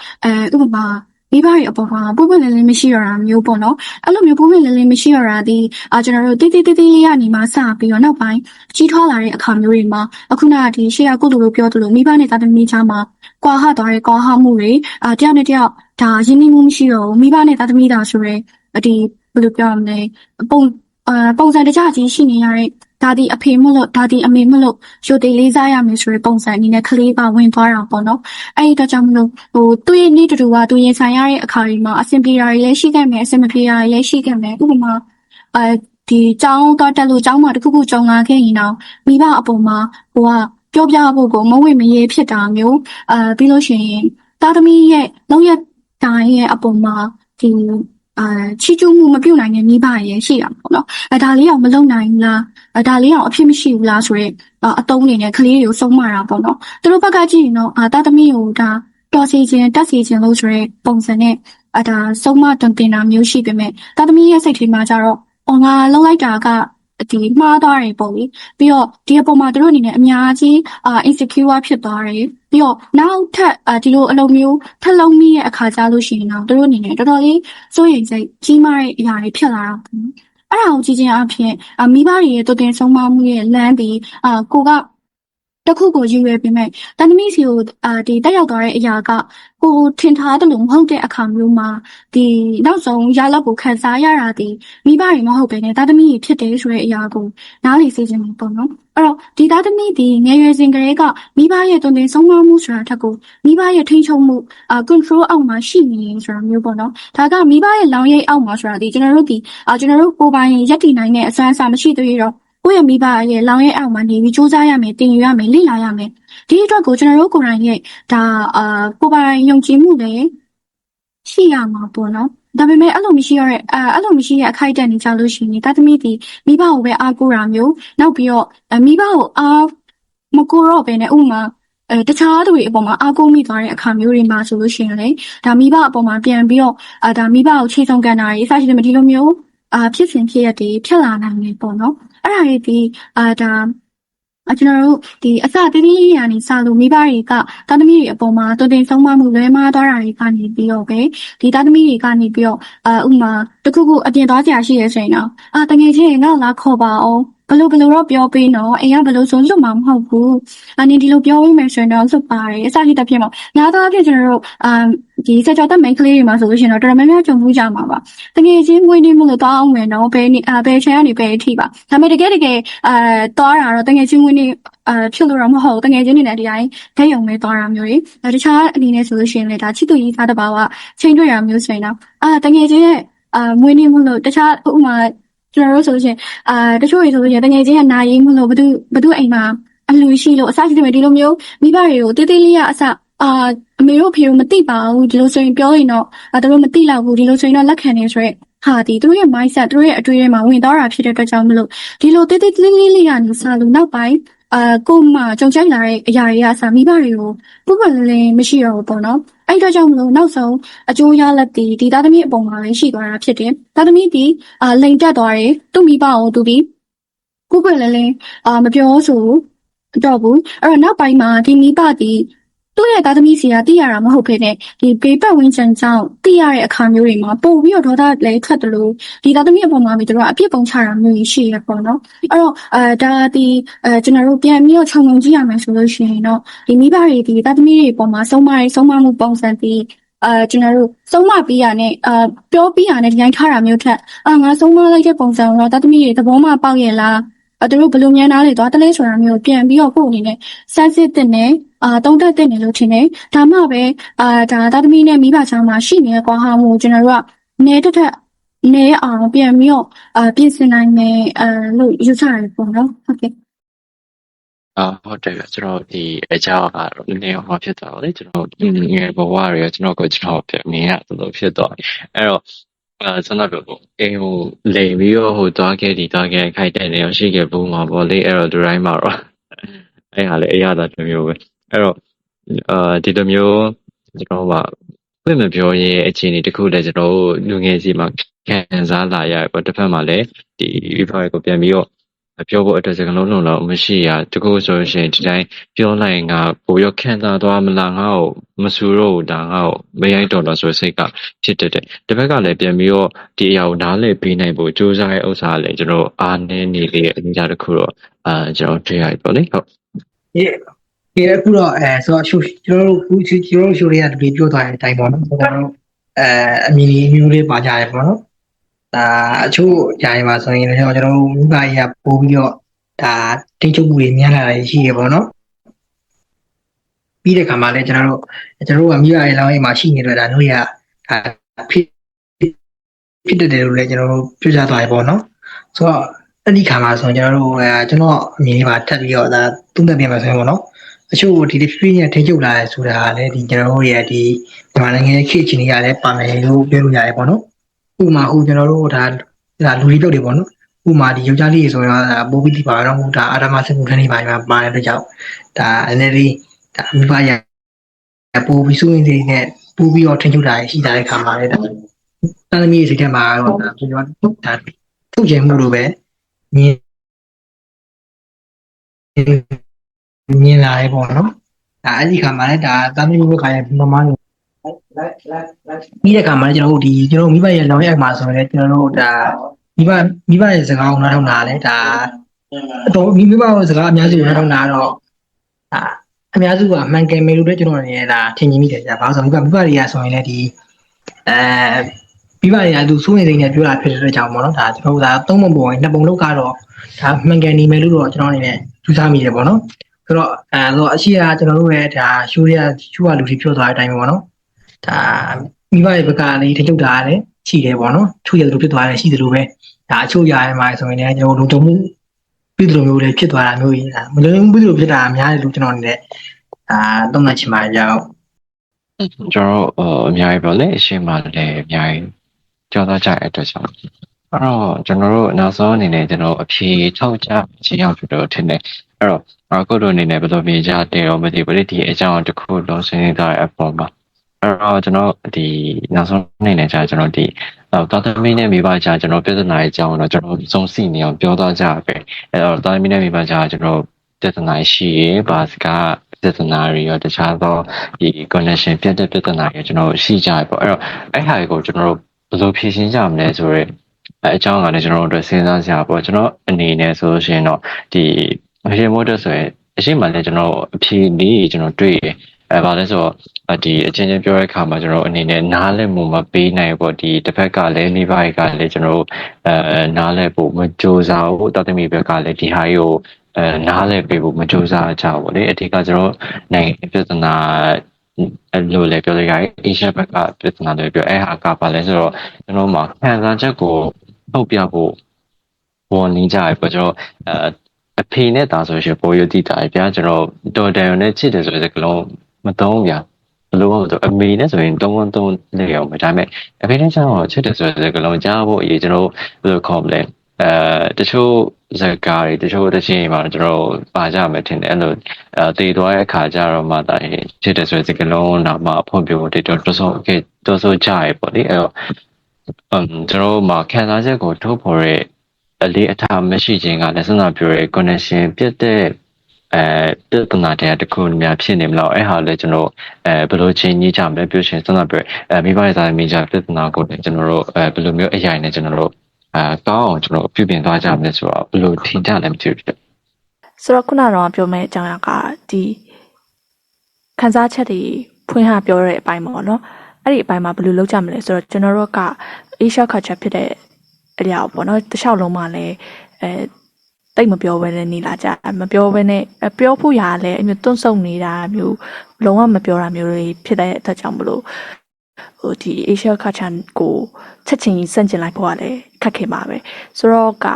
ဥပမာမိဘတွေအပေါ်မှာပုပ်ပွင့်လင်းလင်းမရှိရတာမျိုးပေါ့နော်အဲ့လိုမျိုးပုပ်ပွင့်လင်းလင်းမရှိရတာဒီကျွန်တော်တို့တိတိလေးရနေမှစပြီးတော့နောက်ပိုင်းကြီးထွားလာတဲ့အခါမျိုးတွေမှာအခုနကဒီရှေ့ကကုသိုလ်လို့ပြောသလိုမိဘနဲ့သားသမီးချာမှာကွာဟသွားတဲ့ကွာဟမှုတွေတယောက်နဲ့တယောက်ဒါရင်းနှီးမှုမရှိတော့ဘူးမိဘနဲ့သားသမီးတာဆိုရဲဒီဘယ်လိုပြောရမလဲပုံစံတခြားကြီးရှိနေရတဲ့ဒါဒီအဖေမလို့ဒါဒီအမေမလို့ရှိုတေးလေးစားရမယ်ဆိုတဲ့ပုံစံအနေနဲ့ကလေးပါဝင်သွားတာပေါ့နော်အဲ့ဒီတော့ကြောင့်မလို့သူ့ရဲ့နေ့တူကသူရင်ဆိုင်ရတဲ့အခါတွေမှာအဆင်ပြေတာတွေလည်းရှိခဲ့မယ်အဆင်မပြေတာတွေလည်းရှိခဲ့မယ်ဥပမာဒီကျောင်းတော့တက်လို့ကျောင်းမှာတခုခုကြုံလာခဲ့ရင်တော့မိဘအပေါ်မှာဟိုကပြောပြဖို့ကိုမဝေ့မရေဖြစ်တာမျိုးပြီးလို့ရှိရင်သားသမီးရဲ့လုံးရတိုင်းရဲ့အပေါ်မှာဒီချီကျူးမှုမပြုတ်နိုင်တဲ့မိဘရဲ့ရှိတာပေါ့နော်ဒါလေးအောင်မလုပ်နိုင်ဘူးလားဒါလေးအောင်အဖြစ်မရှိဘူးလားဆိုတော့အတုံးနေနဲ့ကလေးတွေကိုဆုံးမတာပေါ့နော်သူတို့ဘက်ကကြည့်ရင်တော့သားသမီးကိုဒါတော်စီခြင်းတက်စီခြင်းလို့ဆိုရဲပုံစံနဲ့ဒါဆုံးမတွင်တင်တာမျိုးရှိပေမဲ့သားသမီးရဲ့စိတ်ထဲမှာကျတော့ငါလုံးလိုက်တာကဒီမှားသွားတယ်ပေါ့လေပြီးတော့ဒီအပေါ်မှာတို့အနေနဲ့အများကြီး insecure ဖြစ်သွားတယ်ပြီးတော့နောက်ထပ်ဒီလိုအလုံးမျိုးထပ်လုံးမိရဲ့အခါကြလို့ရှိရင်တော့တို့အနေနဲ့တော်တော်လေးစိုးရိမ်စိတ်ကြီးမားတဲ့အရာတွေဖြစ်လာတာပေါ့အဲ့ဒါကိုကြည့်ချင်းအဖြစ်မိဘတွေရဲ့တုတ်တင်ဆုံးမမှုရဲ့လမ်းပြီးကိုက တခုကိုယူရပေမဲ့တန်သမီးစီကိုဒီတက်ရောက်သွားတဲ့အရာကကိုထင်ထားတယ်လို့မဟုတ်တဲ့အခါမျိုးမှာဒီနောက်ဆုံးရလဒ်ကိုခံစားရတာဒီမိဘတွေမဟုတ်ဘဲနဲ့တန်သမီးဖြစ်တယ်ဆိုတဲ့အရာကိုနားလည်စေချင်တယ်ပေါ့နော်အဲ့တော့ဒီတန်သမီးဒီငယ်ရွယ်စဉ်ကလေးကမိဘရဲ့တုံ့ပြန်ဆုံးမမှုဆိုတာထက်ကိုမိဘရဲ့ထိန်းချုပ်မှု control အောက်မှာရှိနေဆိုတာမျိုးပေါ့နော်ဒါကမိဘရဲ့လောင်ရိပ်အောက်မှာဆိုတာဒီကျွန်တော်တို့ကိုယ်ပိုင်ရက်တည်နိုင်တဲ့အစွမ်းအစမရှိသေးတော့ကိုယ့်ရဲ့မိဘရဲ့လောင်ရဲ့အောက်မှာနေပြီးစူးစမ်းရမယ်တင်ယူရမယ်လေ့လာရမယ်ဒီအတွက်ကိုကျွန်တော်တို့ကိုယ်တိုင်ရဲ့ဒါကိုယ်ပိုင်ယုံကြည်မှုလည်းရှိရမှာပေါ့နော်ဒါပေမဲ့အဲ့လိုမရှိတဲ့အခိုက်အတန့်နေကြလို့ရှိရင်တာသမီဒီမိဘကိုပဲအားကိုးတာမျိုးနောက်ပြီးတော့မိဘကိုအားမကိုးတော့ဘဲနဲ့ဥမာတခြားသူတွေအပေါ်မှာအားကိုးမိသွားတဲ့အခါမျိုးတွေမှာဆိုလို့ရှိရင်လေဒါမိဘအပေါ်မှာပြန်ပြီးတော့ဒါမိဘကိုခြေဆုံးကန်တာတွေအစရှိတယ်မဒီလိုမျိုးဖြစ်စဉ်ဖြစ်ရတဲ့ဖြစ်လာနိုင်တယ်ပေါ့နော်အဲ့ဒါတွေဒီဒါကျွန်တော်တို့ဒီအစတည်းရာနေစလို့မိဘတွေကတာသမီတွေအပေါ်မှာတုံတင်ဆုံးမမှုလွဲမှားသွားတာတွေကနေပြီးတော့ပဲဒီတာသမီတွေကနေပြီးတော့ဥမာတခုခုအပြင်သွားကြရရှိရဆိုရင်တော့တကယ်ချင်းငါ့လာခေါ်ပါအောင်ဘလို့တော့ပြောပေးနော်အိမ်ကဘလို့ဆိုလွတ်မှာမဟုတ်ဘူးအနေဒီလိုပြောပေးမယ်ဆိုရင်တော့လွတ်ပါတယ်အစရှိတဲ့ဖြစ်မှာများသောအားဖြင့်ကျွန်တော်တို့ဒီစကြောတဲ့ main ကလေးတွေမှာဆိုလို့ရှိရင်တော့တော်တော်များများကြုံမှုကြမှာပါတကယ်ချင်းငွေနေမှုလို့တောင်းအောင်မယ်နော်ဘယ်ချန်ကနေဘယ်အထိပါဒါပေမဲ့တကယ်တောင်းတာတော့တကယ်ချင်းငွေနေဖြစ်လို့တော့မဟုတ်တကယ်ချင်းနေတဲ့အတိုင်းဓာတ်ရုံပဲတောင်းတာမျိုးတွေတခြားအနေနဲ့ဆိုလို့ရှိရင်လည်းဒါချစ်သူကြီးသားတစ်ပါးကချိန်တွေ့ရမျိုးဆိုရင်တော့တကယ်ချင်းရဲ့ငွေနေမှုလို့တခြားဥမာကျွန်တော်တို့ဆိုလို့ရှိရင်တချို့တွေဆိုလို့ရှိရင်တကယ်ချင်းကနာရီမှုလို့ဘသူအိမ်မှာအလူရှိလို့အစရှိတယ်ဒီလိုမျိုးမိဘတွေကိုတေးသေးလေးရအစအမေတို့ဖေတို့မသိပါဘူးဒီလိုဆိုရင်ပြောရင်တော့သူတို့မသိလောက်ဘူးဒီလိုဆိုရင်တော့လက်ခံနေဆိုရဲဟာဒီသူတို့ရဲ့ mindset သူတို့ရဲ့အတွေ့အကြုံမှာဝင်သွားတာဖြစ်တဲ့အတွက်ကြောင့်မလို့ဒီလိုတေးသေးလေးလေးကနေစလို့နောက်ပိုင်းကိုမှကြုံချိုက်လာတဲ့အရာတွေအစမိဘတွေကိုပုဂ္ဂိုလ်လည်းမရှိတော့ဘူးပေါ့နော်အဲ့တော့ကြောင့်မလို့နောက်ဆုံးအကျိုးရလဒ်ဒီသားသမီးအပေါ်မှာလည်းရှိသွားတာဖြစ်တယ်သားသမီးဒီလိန်တက်သွားတယ်သူ့မိဘကိုသူပြီးပုဂ္ဂိုလ်လည်းမပြောဆိုတော့ဘူးအဲ့တော့နောက်ပိုင်းမှာဒီမိဘဒီသူ့ရဲ့သားသမီးစီကသိရတာမဟုတ်ဘဲနဲ့ဒီပေပတ်ဝင်းချန်ကြောင့်သိရတဲ့အခါမျိုးတွေမှာပို့ပြီးတော့ဒေါသလည်းထွက်တယ်လို့ဒီသားသမီးအပေါ်မှာပြီးတော့အပြစ်ပုံချတာမျိုးရှိရပေါ့နော်အဲ့တော့ဒါဒီကျွန်တော်တို့ပြန်ပြီးတော့ခြုံငုံကြည့်ရမယ်ဆိုလို့ရှိရင်တော့ဒီမိဘတွေဒီသားသမီးတွေအပေါ်မှာဆုံးမမှုပုံစံပြီးကျွန်တော်တို့ဆုံးမပြီးရနဲ့ပြောပြီးရနဲ့ဒီတိုင်းထားတာမျိုးထက်ငါဆုံးမလိုက်တဲ့ပုံစံတော့သားသမီးတွေသဘောမှပေါက်ရဲ့လားသူတို့ဘယ်လိုမြန်နာလေသွားတလဲဆိုတာမျိုးပြန်ပြီးတော့ကိုယ့်အနေနဲ့စမ်းစစ်တဲ့နဲ့တုံးတက်တဲ့နေလို့ထင်တယ်ဒါမှပဲဒါသားသမီးနဲ့မိဘချောင်းမှာရှိနေတဲ့ကွာဟာမှုကျွန်တော်တို့ကနေတက်အောင်ပြန်ပြီးတော့ပြင်ဆင်နိုင်မယ်လို့ယူဆရတယ်ပေါ့နော်ဟုတ်ကဲ့ဟုတ်တယ်ကျွန်တော်ဒီအကြောင်းကတော့နည်းနည်းဟောဖြစ်သွားတော့လေကျွန်တော်ငယ်ဘဝတွေကျွန်တော်ဖြစ်မြင်ရသလိုဖြစ်သွားအဲ့တော့ကျွန်တော်တို့အိမ်ကိုလိမ်ပြီးတော့သွားခဲ့ခိုက်တဲ့နေရာရှိခဲ့ဘူးမှာပေါ့လေအဲ့တော့ဒီတိုင်းမှာတော့အဲ့ဟာလေအရသာတစ်မျိုးပဲအဲ့တော့ဒီလိုမျိုးကျွန်တော်ကမပြောရင်အခြေအနေတစ်ခုလည်းကျွန်တော်တို့လူငယ်စီမှာခံစားလာရပေါ့တစ်ဖက်မှာလည်းဒီဘက်ကိုပြန်ပြီးတော့ပြောဖို့အတွက်စကားလုံးလုံးတော့မရှိရတကူဆိုရှင်ဒီတိုင်းပြောလိုက်ငါပိုရခံစားသွားမလားငါ့ကိုမဆူတော့ဒါငါ့ကိုမရိုက်တော့ဆိုစိတ်ကဖြစ်တဲ့တစ်ဖက်ကလည်းပြန်ပြီးတော့ဒီအရာကိုနားလည်ပေးနိုင်ဖို့ကြိုးစားရဲ့ဥစ္စာလည်းကျွန်တော်အားနည်းနေလေအညာတစ်ခုတော့ကျွန်တော်တွေ့ရတယ်ပေါ့လေဟုတ်အခုတော့ဆိုတော့ကျွန်တော်တို့ရှိုးလေးကတကယ်ပြောသွားတဲ့အတိုင်းပေါ့နော်ကျွန်တော်တို့အမီမျိုးလေးပါကြရပေါ့နော်ဒါအချို့ဂျာရင်ပါဆိုရင်လည်းကျွန်တော်တို့မိဘကြီးကပို့ပြီးတော့ဒါတိတ်ချုပ်မှုတွေများလာတာရှိရပေါ့နော်ပြီးတဲ့ခါမှာလည်းကျွန်တော်တို့ကမိဘရဲ့လောင်းအိမ်မှာရှိနေတော့ဒါတို့ရဖြစ်တယ်လို့လည်းကျွန်တော်တို့ပြောကြသွားရပေါ့နော်ဆိုတော့အဲ့ဒီခါမှာဆိုရင်ကျွန်တော်အမြင်လေးပါထပ်ပြီးတော့ဒါသုံးသပ်ပြမှာဆိုရင်ပေါ့နော်အချို့ဒီဖြည်းဖြည်းနဲ့ထိချုပ်လာတယ်ဆိုတာကလည်းဒီကျွန်တော်တို့ရဲ့ဒီမြန်မာနိုင်ငံရဲ့ခေတ်ချင်းကြီးကလည်းပါမယ်လို့ပြောလို့ရတယ်ပေါ့နော်ဥမာကျွန်တော်တို့ဒါလူကြီးပြောက်တွေပေါ့နော်ဥမာဒီယောက်ျားလေးဆိုရင်ဒါပိုးပြီးပါတော့ဒါအာရမစမှုထမ်းနေပါမှာပါတယ်အတွက်ကြောင့်ဒါအနေနဲ့ဒါမိဘရပိုးပြီးစိုးရင်တွေနဲ့ပိုးပြီးတော့ထိချုပ်လာရှိတဲ့ခါမှာလည်းဒါတာသမီးစိတ်ထဲမှာတော့ဒါကျွန်တော်ဒါထုတ်ကျင်မှုလိုပဲမြင်လာရပေါ့နော်ဒါအဲ့ဒီခါမှာလည်းဒါတာသမီးမျိုးခါရမမနေပြီးတဲ့ခါမှာကျွန်တော်တို့မိဘရဲ့လောင်းရိုက်မှာဆိုရင်ကျွန်တော်တို့ဒါမိဘရဲ့စကားကိုနားထောင်တာလဲဒါအတော်မိဘရဲ့စကားအများစုနားထောင်တာတော့ အများစုကအမှန်ကန်မယ်လို့လည်းကျွန်တော်အနေနဲ့ဒါထင်မြင်မိတယ်ကြာဘာလို့ဆိုတော့မိဘတွေကဆိုရင်လည်းဒီမိဘတွေကသူစိုးရိမ်စိတ်နဲ့ပြောတာဖြစ်တဲ့အတွက်ကြောင့်ပေါ့နော်ဒါကျွန်တော်ဒါသုံးပုံပုံနှစ်ပုံလောက်ကတော့ဒါမှန်ကန်နေမယ်လို့တော့ကျွန်တော်အနေနဲ့ယူဆမိတယ်ပေါ့နော်ဆိုတော့ဆိုအရှိကကျွန်တော်တို့ရဲ့ဒါရှိုးရလူတွေပြောသွားတဲ့အတိုင်းပဲပေါ့နော်ဒါမိဘရဲ့ဘက်ကလည်းတချို့ဒါလည်းရှိတယ်ပေါ့နော်ချို့ရလူဖြစ်သွားတယ်ရှိတယ်လို့ပဲဒါအချို့ရရမှာဆိုရင်လည်းကျွန်တော်လုံခြုံမှုပြည်သူမျိုးတွေဖြစ်သွားတာမျိုးကြီးဒါမလုံခြုံမှုပြည်သူဖြစ်တာအများကြီးလို့ကျွန်တော်အနေနဲ့သုံးသပ်ချင်ပါတယ်ကြောက် ကျွန်တော်အများကြီးပေါ့လေအရှိမလည်းအများကြီးကြောက်တော့ကြတဲ့အတွက်ကြောင့်အဲ့တော့ကျွန်တော်တို့နောက်ဆုံးအနေနဲ့ကျွန်တော်အဖြေထုတ်ကြခြင်းရောက်ဖြစ်တော့ထင်တယ်အဲ့တော့အခုတို့အနေနဲ့ဘယ်လိုမြင်ကြတယ်ရောမသိဘူးလေဒီအကြောင်းတစ်ခုလုံးဆွေးနွေးထားတဲ့အပေါ်မှာအဲ့တော့ကျွန်တော်ဒီနောက်ဆုံးအနေနဲ့ကျွန်တော်ဒီတော်သမီးနဲ့မိဘကြားကျွန်တော်ပြဿနာရဲ့အကြောင်းတော့ကျွန်တော်စုံစီနေအောင်ပြောသွားကြပဲအဲ့တော့တော်သမီးနဲ့မိဘကြားကျွန်တော်ပြဿနာရှိရပါစကားပြဿနာတွေရောတခြားသောဒီ connection ပြတ်တဲ့ပြဿနာတွေကျွန်တော်ရှိကြတယ်ပေါ့အဲ့တော့အဲ့ဟာကိုကျွန်တော်တို့ဘယ်လိုဖြေရှင်းကြမလဲဆိုတော့အကြောင်းကလည်းကျွန်တော်တို့အတွက်စဉ်းစားစရာပေါ့ကျွန်တော်အနေနဲ့ဆိုလို့ရှိရင်တော့ဒီအဖြေမို့တဲ့ဆိုရင်အရှိမှလည်းကျွန်တော်အဖြေလေးကျွန်တော်တွေ့ရဘာလဲဆိုတော့ဒီအချင်းချင်းပြောတဲ့အခါမှာကျွန်တော်အနေနဲ့နားလည်မှုမပေးနိုင်ပေါ့ဒီတစ်ဖက်ကလည်းမိဘတွေကလည်းကျွန်တော်နားလည်ဖို့မကြိုးစားဘူးတော်သမီးဘက်ကလည်းဒီဟာကိုနားလည်ပေးဖို့မကြိုးစားကြဘူးလေအထက်ကကျွန်တော်နိုင်ငံပြဿနာလို့လည်းပြောလိုက်ရတယ်အေရှဘက်ကပြဿနာတွေပြောအဲ့ဟာကပါလဲဆိုတော့ကျွန်တော်မှာခံစားချက်ကိုထုတ်ပြဖို့ဝန်နေကြရပေါ့ကျွန်တော်အဖေနဲ့ဒါဆိုရှင်ပေါ်ရတိတာဗျာကျွန်တော်တော်တန်နဲ့ချစ်တယ်ဆိုတဲ့ကလုံးမသုံးဗျာဘလို့ဆိုအမေနဲ့ဆိုရင်3 3လေးအောင်ပဲဒါပေမဲ့အဖေနဲ့ကျတော့ချစ်တယ်ဆိုတဲ့ကလုံးကြားဖို့အရေးကျွန်တော်ဘယ်လိုခေါ်မလဲတချို့ဇာတ်ကားတွေတချို့တချင်းမှာကျွန်တော်ပါကြမယ်ထင်တယ်အဲ့လိုတည်သွားတဲ့အခါကျတော့မှဒါချစ်တယ်ဆိုတဲ့ကလုံးတော့မှဖွင့်ပြဖို့တော်ဆိုကြရပေါ့လေအဲ့တော့ကျွန်တော်မှာခံစားချက်ကိုထုတ်ဖော်တဲ့အလေးအထားမရှိခြင်းကလည်းစဉ်းစားပြောရဲ connection ပြတ်တဲ့ပြဿနာတရားတစ်ခုများဖြစ်နေမလို့အဲ့ဟာလည်းကျွန်တော်ဘယ်လိုချင်းကြီးကြမလဲပြောရှင်စဉ်းစားပြောမိဘရဲ့သားမိကြပြဿနာကိုလည်းကျွန်တော်တို့ဘယ်လိုမျိုးအရာနဲ့ကျွန်တော်တို့ကောင်းအောင်ကျွန်တော်ပြုပြင်သွားကြမလဲဆိုတော့ဘယ်လိုထင်ကြလဲမသိဘူးဖြစ်ဆိုတော့ခုနကတော့ပြောမယ့်အကြောင်းအရာကဒီခန်းစားချက်တွေဖွင့်ဟပြောတဲ့အပိုင်းပေါ့နော်အဲ့ဒီအပိုင်းမှာဘယ်လိုလုပ်ကြမလဲဆိုတော့ကျွန်တော်တို့က Asia culture ဖြစ်တဲ့အရာပေါ့နော်တစ်လျှောက်လုံးမှာလည်းတိတ်မပြောဘဲနဲ့နေလာကြမပြောဘဲနဲ့ပြောဖို့ရာလည်းအမျိုးတွန့်ဆုတ်နေတာမျိုးလုံးဝမပြောတာမျိုးတွေဖြစ်တဲ့အတွက်ကြောင့်မလို့ဒီ Asia culture ကိုချက်ချင်းစန့်ကျင်လိုက်ဖို့ကလည်းခက်ခဲပါပဲဆိုတော့က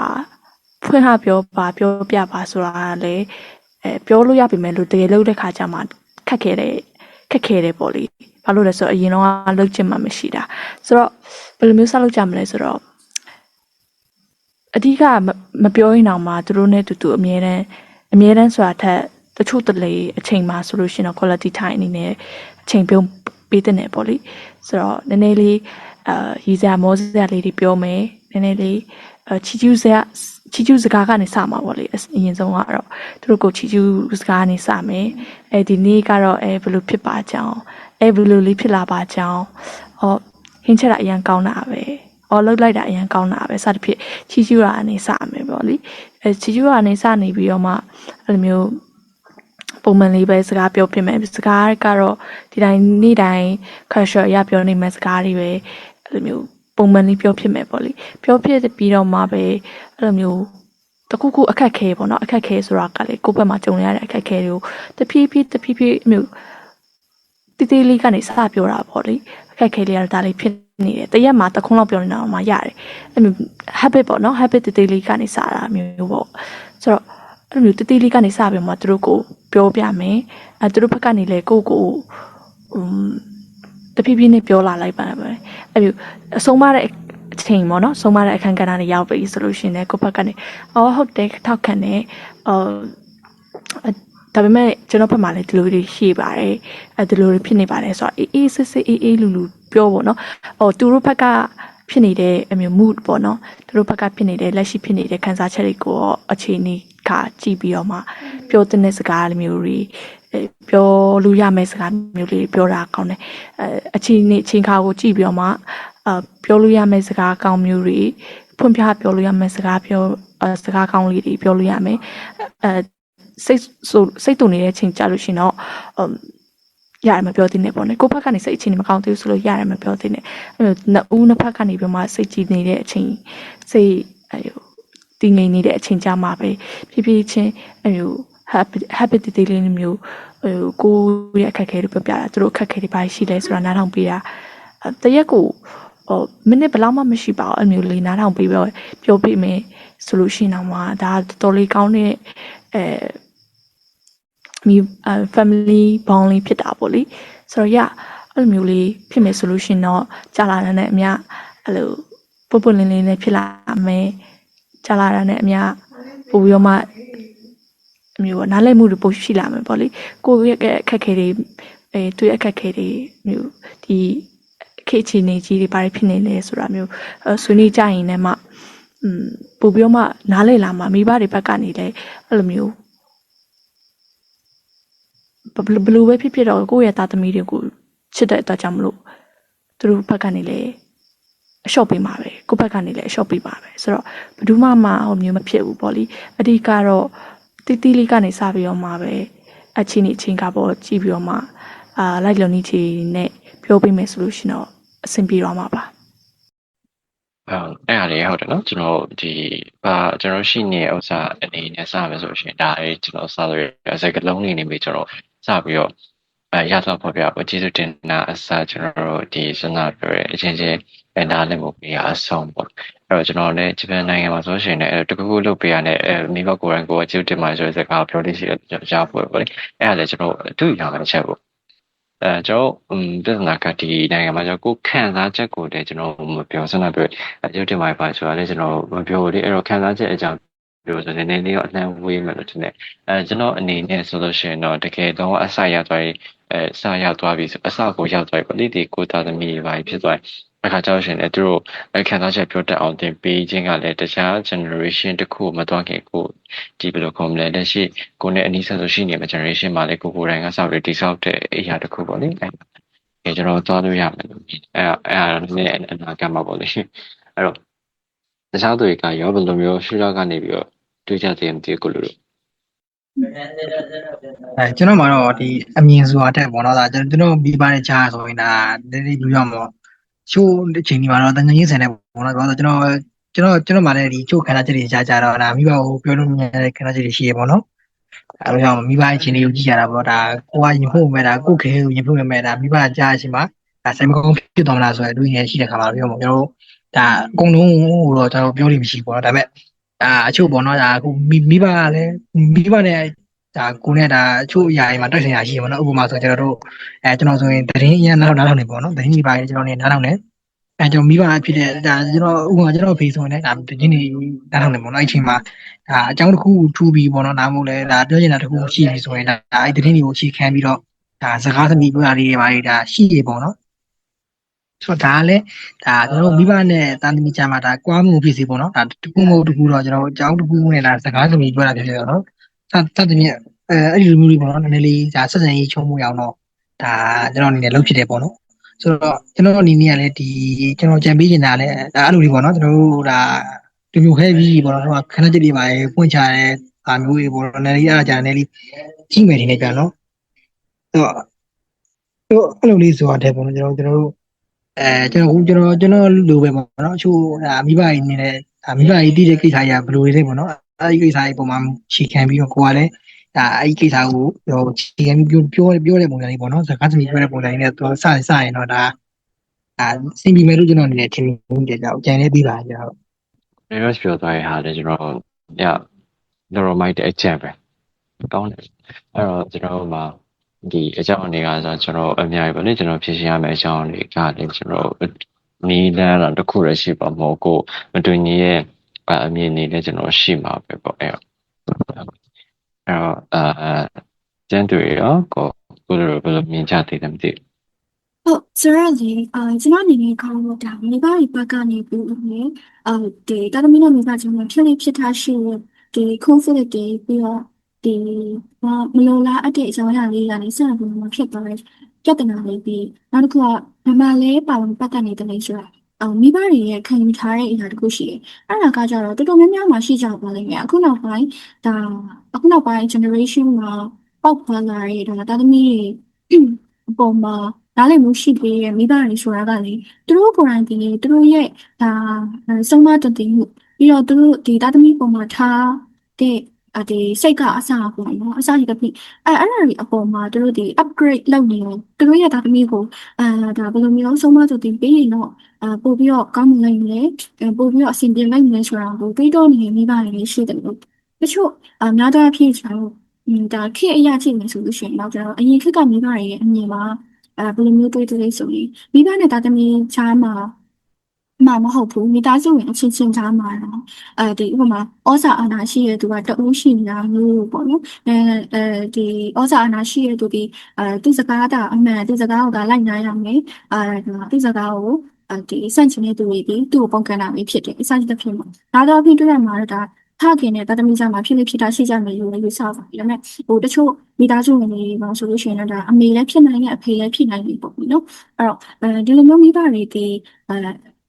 ဖွင့်ဟပြောပြပါဆိုတာလည်းပြောလို့ရပြီမဲ့လို့တကယ်လို့တဲ့ခါကျမှခက်ခဲတယ်ပေါ့လေဘာလို့လဲဆိုတော့အရင်တော့လုပ်ချင်မှမရှိတာဆိုတော့ဘယ်လိုမျိုးဆက်လုပ်ကြမလဲဆိုတော့အဓိကမပြောရင်တော့မှသူတို့နဲ့တူတူအမြဲတမ်းဆိုတာထက်တချို့တလေအချိန်မှာဆိုလို့ရှိရင်တော့ quality time အနေနဲ့အချိန်ပြုံးပေးတဲ့နယ်ပေါ့လေဆိုတော့နည်းနည်းလေးရည်စရာမောစရာလေးတွေပြောမယ်နည်းနည်းလေးချီကျူးစကားကနေစမှာပေါ့လေအရင်ဆုံးကတော့သူတို့ကိုချီကျူးစကားကနေစမယ်ဒီနေ့ကတော့ဘယ်လိုဖြစ်ပါကြောင်းဘယ်လိုလေးဖြစ်လာပါကြောင်းဟင်းချက်တာအရင်ကောင်းတာပဲလှုပ်လိုက်တာအရင်ကောင်းတာပဲစသဖြင့်ချီကျူးတာအနေစမယ်ပေါ့လေချီကျူးတာအနေစနေပြီးတော့မှအဲ့လိုမျိုးပုံမှန်လေးပဲစကားပြောဖြစ်မယ်စကားကတော့ဒီတိုင်းနေ့တိုင်း casual ရပြောနေမယ့်စကားတွေပဲအဲ့လိုမျိုးပုံမှန်လေးပြောဖြစ်မယ်ပေါ့လေပြောဖြစ်ပြီးတော့မှပဲအဲ့လိုမျိုးတခုခုအခက်ခဲပေါ့နော်အခက်ခဲဆိုတာကလေကိုယ့်ဘက်မှာကြုံရတဲ့အခက်ခဲတွေကိုတဖြည်းဖြည်းမျိုးတီးတီးလေးကနေစပြောတာပေါ့လေအခက်ခဲလေးကတော့ဒါလေးဖြစ်နေတယ်တရက်မှာတစ်ခုလောက်ပြောနေတာမှရတယ်အဲ့မျိုး habit ပေါ့နော် habit တီးတီးလေးကနေစတာမျိုးပေါ့ဆိုတော့အဲ့မျိုးတီးတီးလေးကနေစပြီးမှသူတို့ကိုပြောပြမယ်သူတို့ဘက်ကနေလေကိုတဖြည်းဖြည်းနဲ့ပြောလာလိုက်ပါပဲအဲ့မျိုးအဆုံးမတဲ့အချိန်ပေါ့နော်ဆုံးမတဲ့အခန်းကဏ္ဍတွေရောက်ပြီဆိုလို့ရှိရင်လည်းကိုယ့်ဘက်ကနေဟုတ်တယ်ထောက်ခံတယ်ဒါပေမဲ့ကျွန်တော်ဘက်မှာလည်းဒီလိုတွေရှိပါတယ်ဒီလိုတွေဖြစ်နေပါတယ်ဆိုတော့အေးစစ်အေးလူပြောပေါ့နော်သူတို့ဘက်ကဖြစ်နေတဲ့အမျိုး mood ပေါ့နော်သူတို့ဘက်ကဖြစ်နေတဲ့လက်ရှိဖြစ်နေတဲ့ခံစားချက်တွေကိုအခြေအနေကကြည့်ပြီးတော့မှပြောတဲ့စကားမျိုးတွေပြောလို့ရမယ့်စကားမျိုးလေးပြောတာကောင်းတယ်အချိန်ခါကိုကြည့်ပြီးတော့မှပြောလို့ရမယ့်စကားကောင်းမျိုးတွေဖွင့်ပြပြောလို့ရမယ့်စကားကောင်းလေးတွေပြောလို့ရမယ် စိတ်တူနေတဲ့အချိန်ကြာလို့ရှိရင်တော့ရတယ်မပြောသေးနဲ့ပေါ့နော်ကိုယ့်ဘက်ကနေစိတ်အခြေအနေမကောင်းသေးဘူးဆိုလို့ရတယ်မပြောသေးနဲ့အဲ့လိုနှစ်ဖက်ကနေပြီးမှစိတ်ကြည်နေတဲ့အချိန်စိတ်တည်ငြိမ်နေတဲ့အချိန်ကြာမှာပဲဖြည်းချင်းအဲ့လို habit တည်လေးမျိုးကိုယ့်ရဲ့အခက်အခဲတွေပြောပြတာသူတို့အခက်အခဲတွေဘာရှိလဲဆိုတာနားထောင်ပေးတာတရက်ကိုမိနစ်ဘယ်လောက်မှမရှိပါဘူးအဲ့မျိုးလေးနားထောင်ပေးပြောပြမယ်ဆိုလို့ရှိရင်တော့မှဒါတော်လေးကောင်းတဲ့family bond လေးဖြစ်တာပေါ့လေဆိုတော့အဲ့လိုမျိုးလေးဖြစ်မယ်ဆိုလို့ရှိရင်တော့ကြာလာတဲ့အမြအဲ့လိုပွလင်းလေးနဲ့ဖြစ်လာမယ်ကြာလာတဲ့အမြပို့ပြီးတော့မှမျိုးနားလည်မှုတွေပိုရှိလာမယ်ပေါ့လေကိုယ့်ရဲ့အခက်အခဲတွေသူ့ရဲ့အခက်အခဲတွေမျိုးဒီခေတ်အခြေအနေကြီးတွေဘာတွေဖြစ်နေလဲဆိုတာမျိုးဆွေးနွေးကြရင်လည်းမှပို့ပြီးတော့မှနားလည်လာမှာမိဘတွေဘက်ကနေလည်းအဲ့လိုမျိုးဘလူပဲဖြစ်တော့ကိုယ့်ရဲ့သားသမီးတွေကိုချစ်တဲ့အတွက်ကြောင့်မလို့သူတို့ဘက်ကနေလည်းအလျှော့ပေးမှာပဲကိုယ့်ဘက်ကနေလည်းအလျှော့ပေးပါပဲဆိုတော့ဘယ်သူမှဟိုမျိုးမဖြစ်ဘူးပေါ့လေအဓိကတော့တီလေးကနေစပြီးတော့မှပဲအချင်းကပေါ့ကြည့်ပြီးတော့မှလိုက်လုံနေချီနဲ့ပြောပေးမယ်ဆိုလို့ရှိရင်တော့အဆင်ပြေတော့မှာပါအဲ့ဒါလေးဟုတ်တယ်နော်ကျွန်တော်ကျွန်တော်ရှိနေတဲ့ဥစ္စာအနေနဲ့စမယ်ဆိုရှင်ဒါကျွန်တော်စလို့စကလုံးနေပြီကျွန်တော်စပြီးတော့ရတော့ဖော်ပြပါကျေးဇူးတင်တာအစားကျွန်တော်တို့ဒီစနာပြောရဲအချင်းချင်းနားလည်မှုပြရအဆုံးပေါ့အဲ့တော့ကျွန်တော်လည်းဂျပန်နိုင်ငံမှာဆိုရှင်လည်းတကူလုပ်ပေးရတဲ့မိဘကိုယ်တိုင်ကိုကျေးဇူးတင်ပါဆိုတဲ့စကားပြောလို့ရှိရကြဖို့ပေါ့လေအဲ့ဒါလည်းကျွန်တော်အတူရမယ်ချက်ပေါ့ကျွန်တော်ပြဿနာကဒီနိုင်ငံမှာကျွန်တော်ကိုခံစားချက်ကိုလည်းကျွန်တော်မပြောစနာပြောကျေးဇူးတင်ပါပါဆိုတာလည်းကျွန်တော်မပြောဘူးလေအဲ့တော့ခံစားချက်အကြောင်းပြောဆိုနေနေလေးတော့အနှံဝေးမယ်လို့ထင်တယ်ကျွန်တော်အနေနဲ့ဆိုလို့ရှိရင်တော့တကယ်တော့အစရသွားပြီစရောက်သွားပြီဆိုအစကိုရောက်သွားပြီပေါ့လေဒီကိုသားသမီးတွေပါဖြစ်သွားအခါကျတော့ရှင်လည်းသူတို့ခံစားချက်ပြောတတ်အောင်သင်ပေးခြင်းကလည်းတခြား generation တစ်ခုမသွားခင်ကိုဒီဘယ်လိုခေါ်မလဲလက်ရှိကိုနဲ့အနည်းဆက်ဆိုရှိနေတဲ့ generation မှာလည်းကိုယ်တိုင်ကစောက်တွေတိဆောက်တဲ့အရာတစ်ခုပေါ့လေအဲကျွန်တော်သွားလို့ရမယ်လို့အဲ့လည်းအနာဂတ်မှာပေါ့လေအဲ့တော့တခြားသူတွေကရောဘယ်လိုမျိုးရှုထောင့်ကနေပြီးတော့တွေးကြတယ်မသိကိုလို့ကျွန်တော်မှာတော့ဒီအမြင်ဆိုတာတက်ပေါ့နော်ဒါကျွန်တော်မိဘနဲ့ကြားဆိုရင်ဒါနည်းနည်းပြောရမှာချိုးအချိန်ဒီမှာတော့တန်ငင်းဆန်တယ်ပေါ့နော်ကျွန်တော်မှာလည်းဒီချိုးခန္ဓာချက်တွေကြားကြတော့ဒါမိဘကိုပြောလို့မရတဲ့ခန္ဓာချက်တွေရှိရပေါ့နော်အဲလိုကြောင့်မိဘအချင်းတွေကိုကြည့်ကြတာပေါ့ဒါကိုကရင်ဖို့မဲ့ဒါကိုခဲကိုရင်ဖို့မဲ့ဒါမိဘကြားအချင်းမှာဒါစိတ်မကောင်းဖြစ်သွားမလားဆိုတဲ့လူငယ်ရှိတဲ့ခါမှာပြောမှာကျွန်တော်ဒါအကုန်လုံးတော့ကျွန်တော်ပြောလို့မရှိဘူးပေါ့နော်ဒါပေမဲ့အချို့ပေါ့နော်ဒါအခုမိဘကလည်းမိဘနဲ့ဒါကိုနဲ့ဒါအချို့အရာတွေမှာတိုက်ဆိုင်ရရှိရပါတော့ဥပမာဆိုကျွန်တော်တို့ကျွန်တော်ဆိုရင်တရင်အရင်နားထောင်နေပေါ့နော်တရင်မိဘကြီးကျွန်တော်နေနားထောင်နေကျွန်တော်မိဘဖြစ်တဲ့ဒါကျွန်တော်ဥပမာကျွန်တော်ဖေးဆိုရင်လည်းဒါတရင်နေနားထောင်နေပေါ့နော်အဲ့ချိန်မှာဒါအကြောင်းတစ်ခုထူပြီးပေါ့နော်ဒါမှမဟုတ်လဲဒါပြောချင်တာတစ်ခုရှိပြီဆိုရင်ဒါအဲ့တရင်တွေကိုအခြေခံပြီးတော့ဒါစကားသမီးပြောတာတွေပါဒါရှိရပေါ့နော်ဆိုတော့ဒါလည်းဒါကျွန်တော်မိဘနဲ့တာသမီချာမှာဒါကွာမှုဖြစ်စီပေါ့နော်ဒါတခုမဟုတ်တခုတော့ကျွန်တော်အကြောင်းတခုနဲ့ဒါစကားသမီးပြောတာဖြစ်ဖြစ်တော့နော်သတ်သမီးအဲ့ဒီလိုမျိုးလေးပေါ့နော်နည်းနည်းလေးဒါဆက်ဆံရေးချုံမှုအောင်တော့ဒါကျွန်တော်အနေနဲ့လုပ်ဖြစ်တယ်ပေါ့နော်ဆိုတော့ကျွန်တော်အနေနဲ့ကလည်းဒီကျွန်တော်ကြံပေးနေတာလည်းဒါအဲ့လိုလေးပေါ့နော်ကျွန်တော်တို့ဒါဒီမျိုးခဲပြီးပေါ့နော်ခဏကြည့်နေပါရဲ့ပွင့်ချတဲ့အာမျိုးတွေပေါ့နော်နည်းလေးအားကြနည်းလေးကြီးမယ်ဒီနေ့ပြန်နော်ဆိုတော့အဲ့လိုလေးဆိုတာတဲ့ပေါ့နော်ကျွန်တော်တို့ကျွန်တော်လိုပဲပေါ့နော်အချို့ဒါမိဘကြီးနေနဲ့ဒါမိဘကြီးတည်တဲ့ကိစ္စကြီးကဘယ်လိုတွေလဲပေါ့နော်အဲ့ဒီကိစ္စကြီးပုံမှန်ခြေခံပြီးတော့ကိုကလည်းဒါအဲ့ဒီကိစ္စကိုခြေခံပြီးပြောတဲ့ပုံစံလေးပေါ့နော်စကားသမီးပြောတဲ့ပုံစံလေးနဲ့သူစရင်တော့ဒါစင်ပြီးမယ်လို့ကျွန်တော်အနေနဲ့ထင်နေတယ်ကြောက်ကြံနေပြီးပါကြောက် Neros ပြောသွားရဟာလေကျွန်တော်neuromind အချက်ပဲကောင်းတယ်အဲ့တော့ကျွန်တော်မှာဒီအကြောင်းအနေကဆိုကျွန်တော်အများကြီးပေါ့လေကျွန်တော်ဖြည့်ရှင်းရမယ့်အကြောင်းတွေကလည်းကျွန်တော်နီးလန်းတော့တစ်ခုရရှိပါမဟုတ်ကိုမတူညီရဲ့အမြင်နေလည်းကျွန်တော်ရှိမှာပဲပေါ့အဲ့တော့ကျန်းတူရောကိုလိုဘယ်လိုမြင်ကြသေးတယ်မသိဟုတ်ဆိုတော့ဒီကျွန်တော်အနေနဲ့ခေါင်းလို့ဒါမိဘတွေဘက်ကနေပြီးဒီတာသမီနဲ့မိဘချင်းဖြစ်ထားရှိဒီ conflict တွေပြီးတော့ဒီမလိုလားအတဲ့အကြောင်းအရာလေးကနေဆက်ပြီးမှဖြစ်သွားတဲ့ပြဿနာလေးပြီးနောက်တစ်ခုကဘာမှလည်းပါဝင်ပတ်သက်နေတယ်လေဆိုတာ မိဘတွေရဲ့ခံယူထားတဲ့အရာတစ်ခုရှိတယ်။အဲ့ဒါကကြတော့တော်တော်များများမှာရှိကြပါလိမ့်မယ်။အခုနောက်ပိုင်း generation မှာပေါက်ဖွာလာတဲ့တာသမီတွေအပေါ်မှာနားလည်မှုရှိပြီးရဲ့မိဘတွေဆိုတာကလေသူတို့ကိုယ်တိုင်ဒီသူတို့ရဲ့ဆုံးမတည်မှုပြီးတော့သူတို့ဒီတာသမီပေါ်မှာထားတဲ့ဒီစိတ်ကအစားပေါ့နော်အစားကြီးတစ်ပြည့်အဲ့ဒါတွေအပေါ်မှာသူတို့ဒီ upgrade လုပ်နေတယ်သူတို့ရဲ့တာသမီကိုဒါဘယ်လိုမျိုးဆုံးမတည်ပြီးရင်တော့ပို့ပြီးတော့ကောင်းမွန်နိုင်တယ်ပို့ပြီးတော့အဆင်ပြေနိုင်တယ်ဆိုတာကိုတွေးတောနေမိဘတွေရှိတယ်လို့တချို့များသောအားဖြင့်ကျွန်တော်ဒါခေတ်အရာချင်းနေဆိုလို့ရှိရင်တော့ကျွန်တော်အရင်ခေတ်ကမိဘတွေရဲ့အမြင်မှာဘယ်လိုမျိုးတွေးတယ်ဆိုရင်မိဘနဲ့တာသမီချားမှာမဟုတ်ဘူးမိသားစုဝင်အချင်းချင်းကြားမှာတော့ဒီဥပမာဩဇာအာဏာရှိတဲ့သူကတအုပ်ရှိနေတာမျိုးပေါ့နော်ဒီဩဇာအာဏာရှိတဲ့သူဒီသူစကားတာအမှန်သူစကားကိုလိုက်နာရမယ်သူစကားကိုဒီစန့်ကျင်တဲ့သူတွေဒီသူ့ကိုပုံကန်တာပဲဖြစ်တယ်အစတစ်ဖြစ်မှာဒါတော့ဖြစ်တွေ့ရမှာတော့ဖခင်နဲ့တာသမီကြားမှာဖြစ်လိဖြစ်တာရှိကြမယ်လို့ယူဆပါတယ်ဒါပေမဲ့တချို့မိသားစုဝင်တွေမှာဆိုလို့ရှိရင်တော့အမေလည်းဖြစ်နိုင်တဲ့အဖေလည်းဖြစ်နိုင်ပြီပေါ့နော်အဲ့တော့ဒီလိုမျိုးမိဘတွေဒ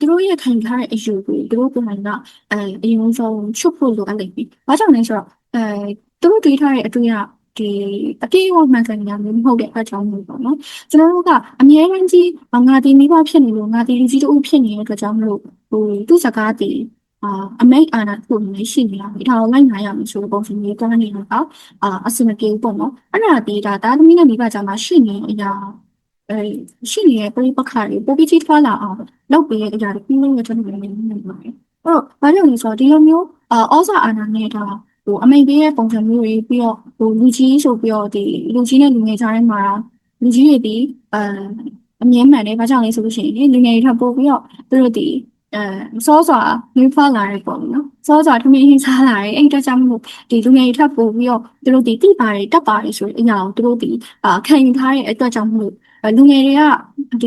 ီသူတို့ရဲ့ခံထားတဲ့အယူကိုသူတို့ကိုယ်တိုင်ကအရင်ဆုံးချုပ်ဖို့လိုအပ်လိမ့်မယ်။ဘာကြောင့်လဲဆိုတော့သူတို့တွေးထားတဲ့အတွေ့အဒီအပြေအဝမှန်ကန်တာမျိုးမဟုတ်တဲ့အကြောင်းမျိုးပေါ့နော်။ကျွန်တော်တို့ကအမြဲတမ်းကြီးငါဒီမိဘဖြစ်နေလို့ငါဒီလူကြီးတို့ဖြစ်နေတဲ့အတွက်ကြောင့်မလို့သူ့စကားတည်အမိတ်အာဏာကိုလည်းရှိနေရပြီ။ဒါကိုလိုက်နိုင်ရမယ်ဆိုတော့ပုံစံမျိုးကလည်းအဆင်မပြေဘူးပေါ့နော်။အဲ့ဒါဒီဒါသမီးနဲ့မိဘကြားမှာရှိနေတဲ့အရာရှိနေတဲ့ပြိပခါတွေပိုပြီးကြီးထွားလာအောင်လုပ်ပေးတဲ့အရာတွေပြီးလို့ကျွန်တော်လည်းနေပါတယ်။အဲ့တော့ဘာလို့လဲဆိုတော့ဒီလိုမျိုးဩဇာအာဏာနဲ့အမိန်ပေးတဲ့ပုံစံမျိုးတွေပြီးတော့လူကြီးဆိုပြီးတော့ဒီလူကြီးနဲ့လူငယ်ကြားထဲမှာလူကြီးတွေဒီအမြဲမှန်တယ်ဘာကြောင့်လဲဆိုလို့ရှိရင်လူငယ်တွေထပ်ပို့ပြီးတော့သူတို့ဒီစောစွာမျိုးဖွာလာတဲ့ပုံနော်စောစွာထမင်းဟင်းစားလာတဲ့အဲ့အတွက်ကြောင့်မို့ဒီလူငယ်တွေထပ်ပို့ပြီးတော့သူတို့ဒီတိပါတယ်တက်ပါတယ်ဆိုတဲ့အရာကိုသူတို့ဒီခံယူထားတဲ့အတွက်ကြောင့်မို့လူငယ်တွေကဒီ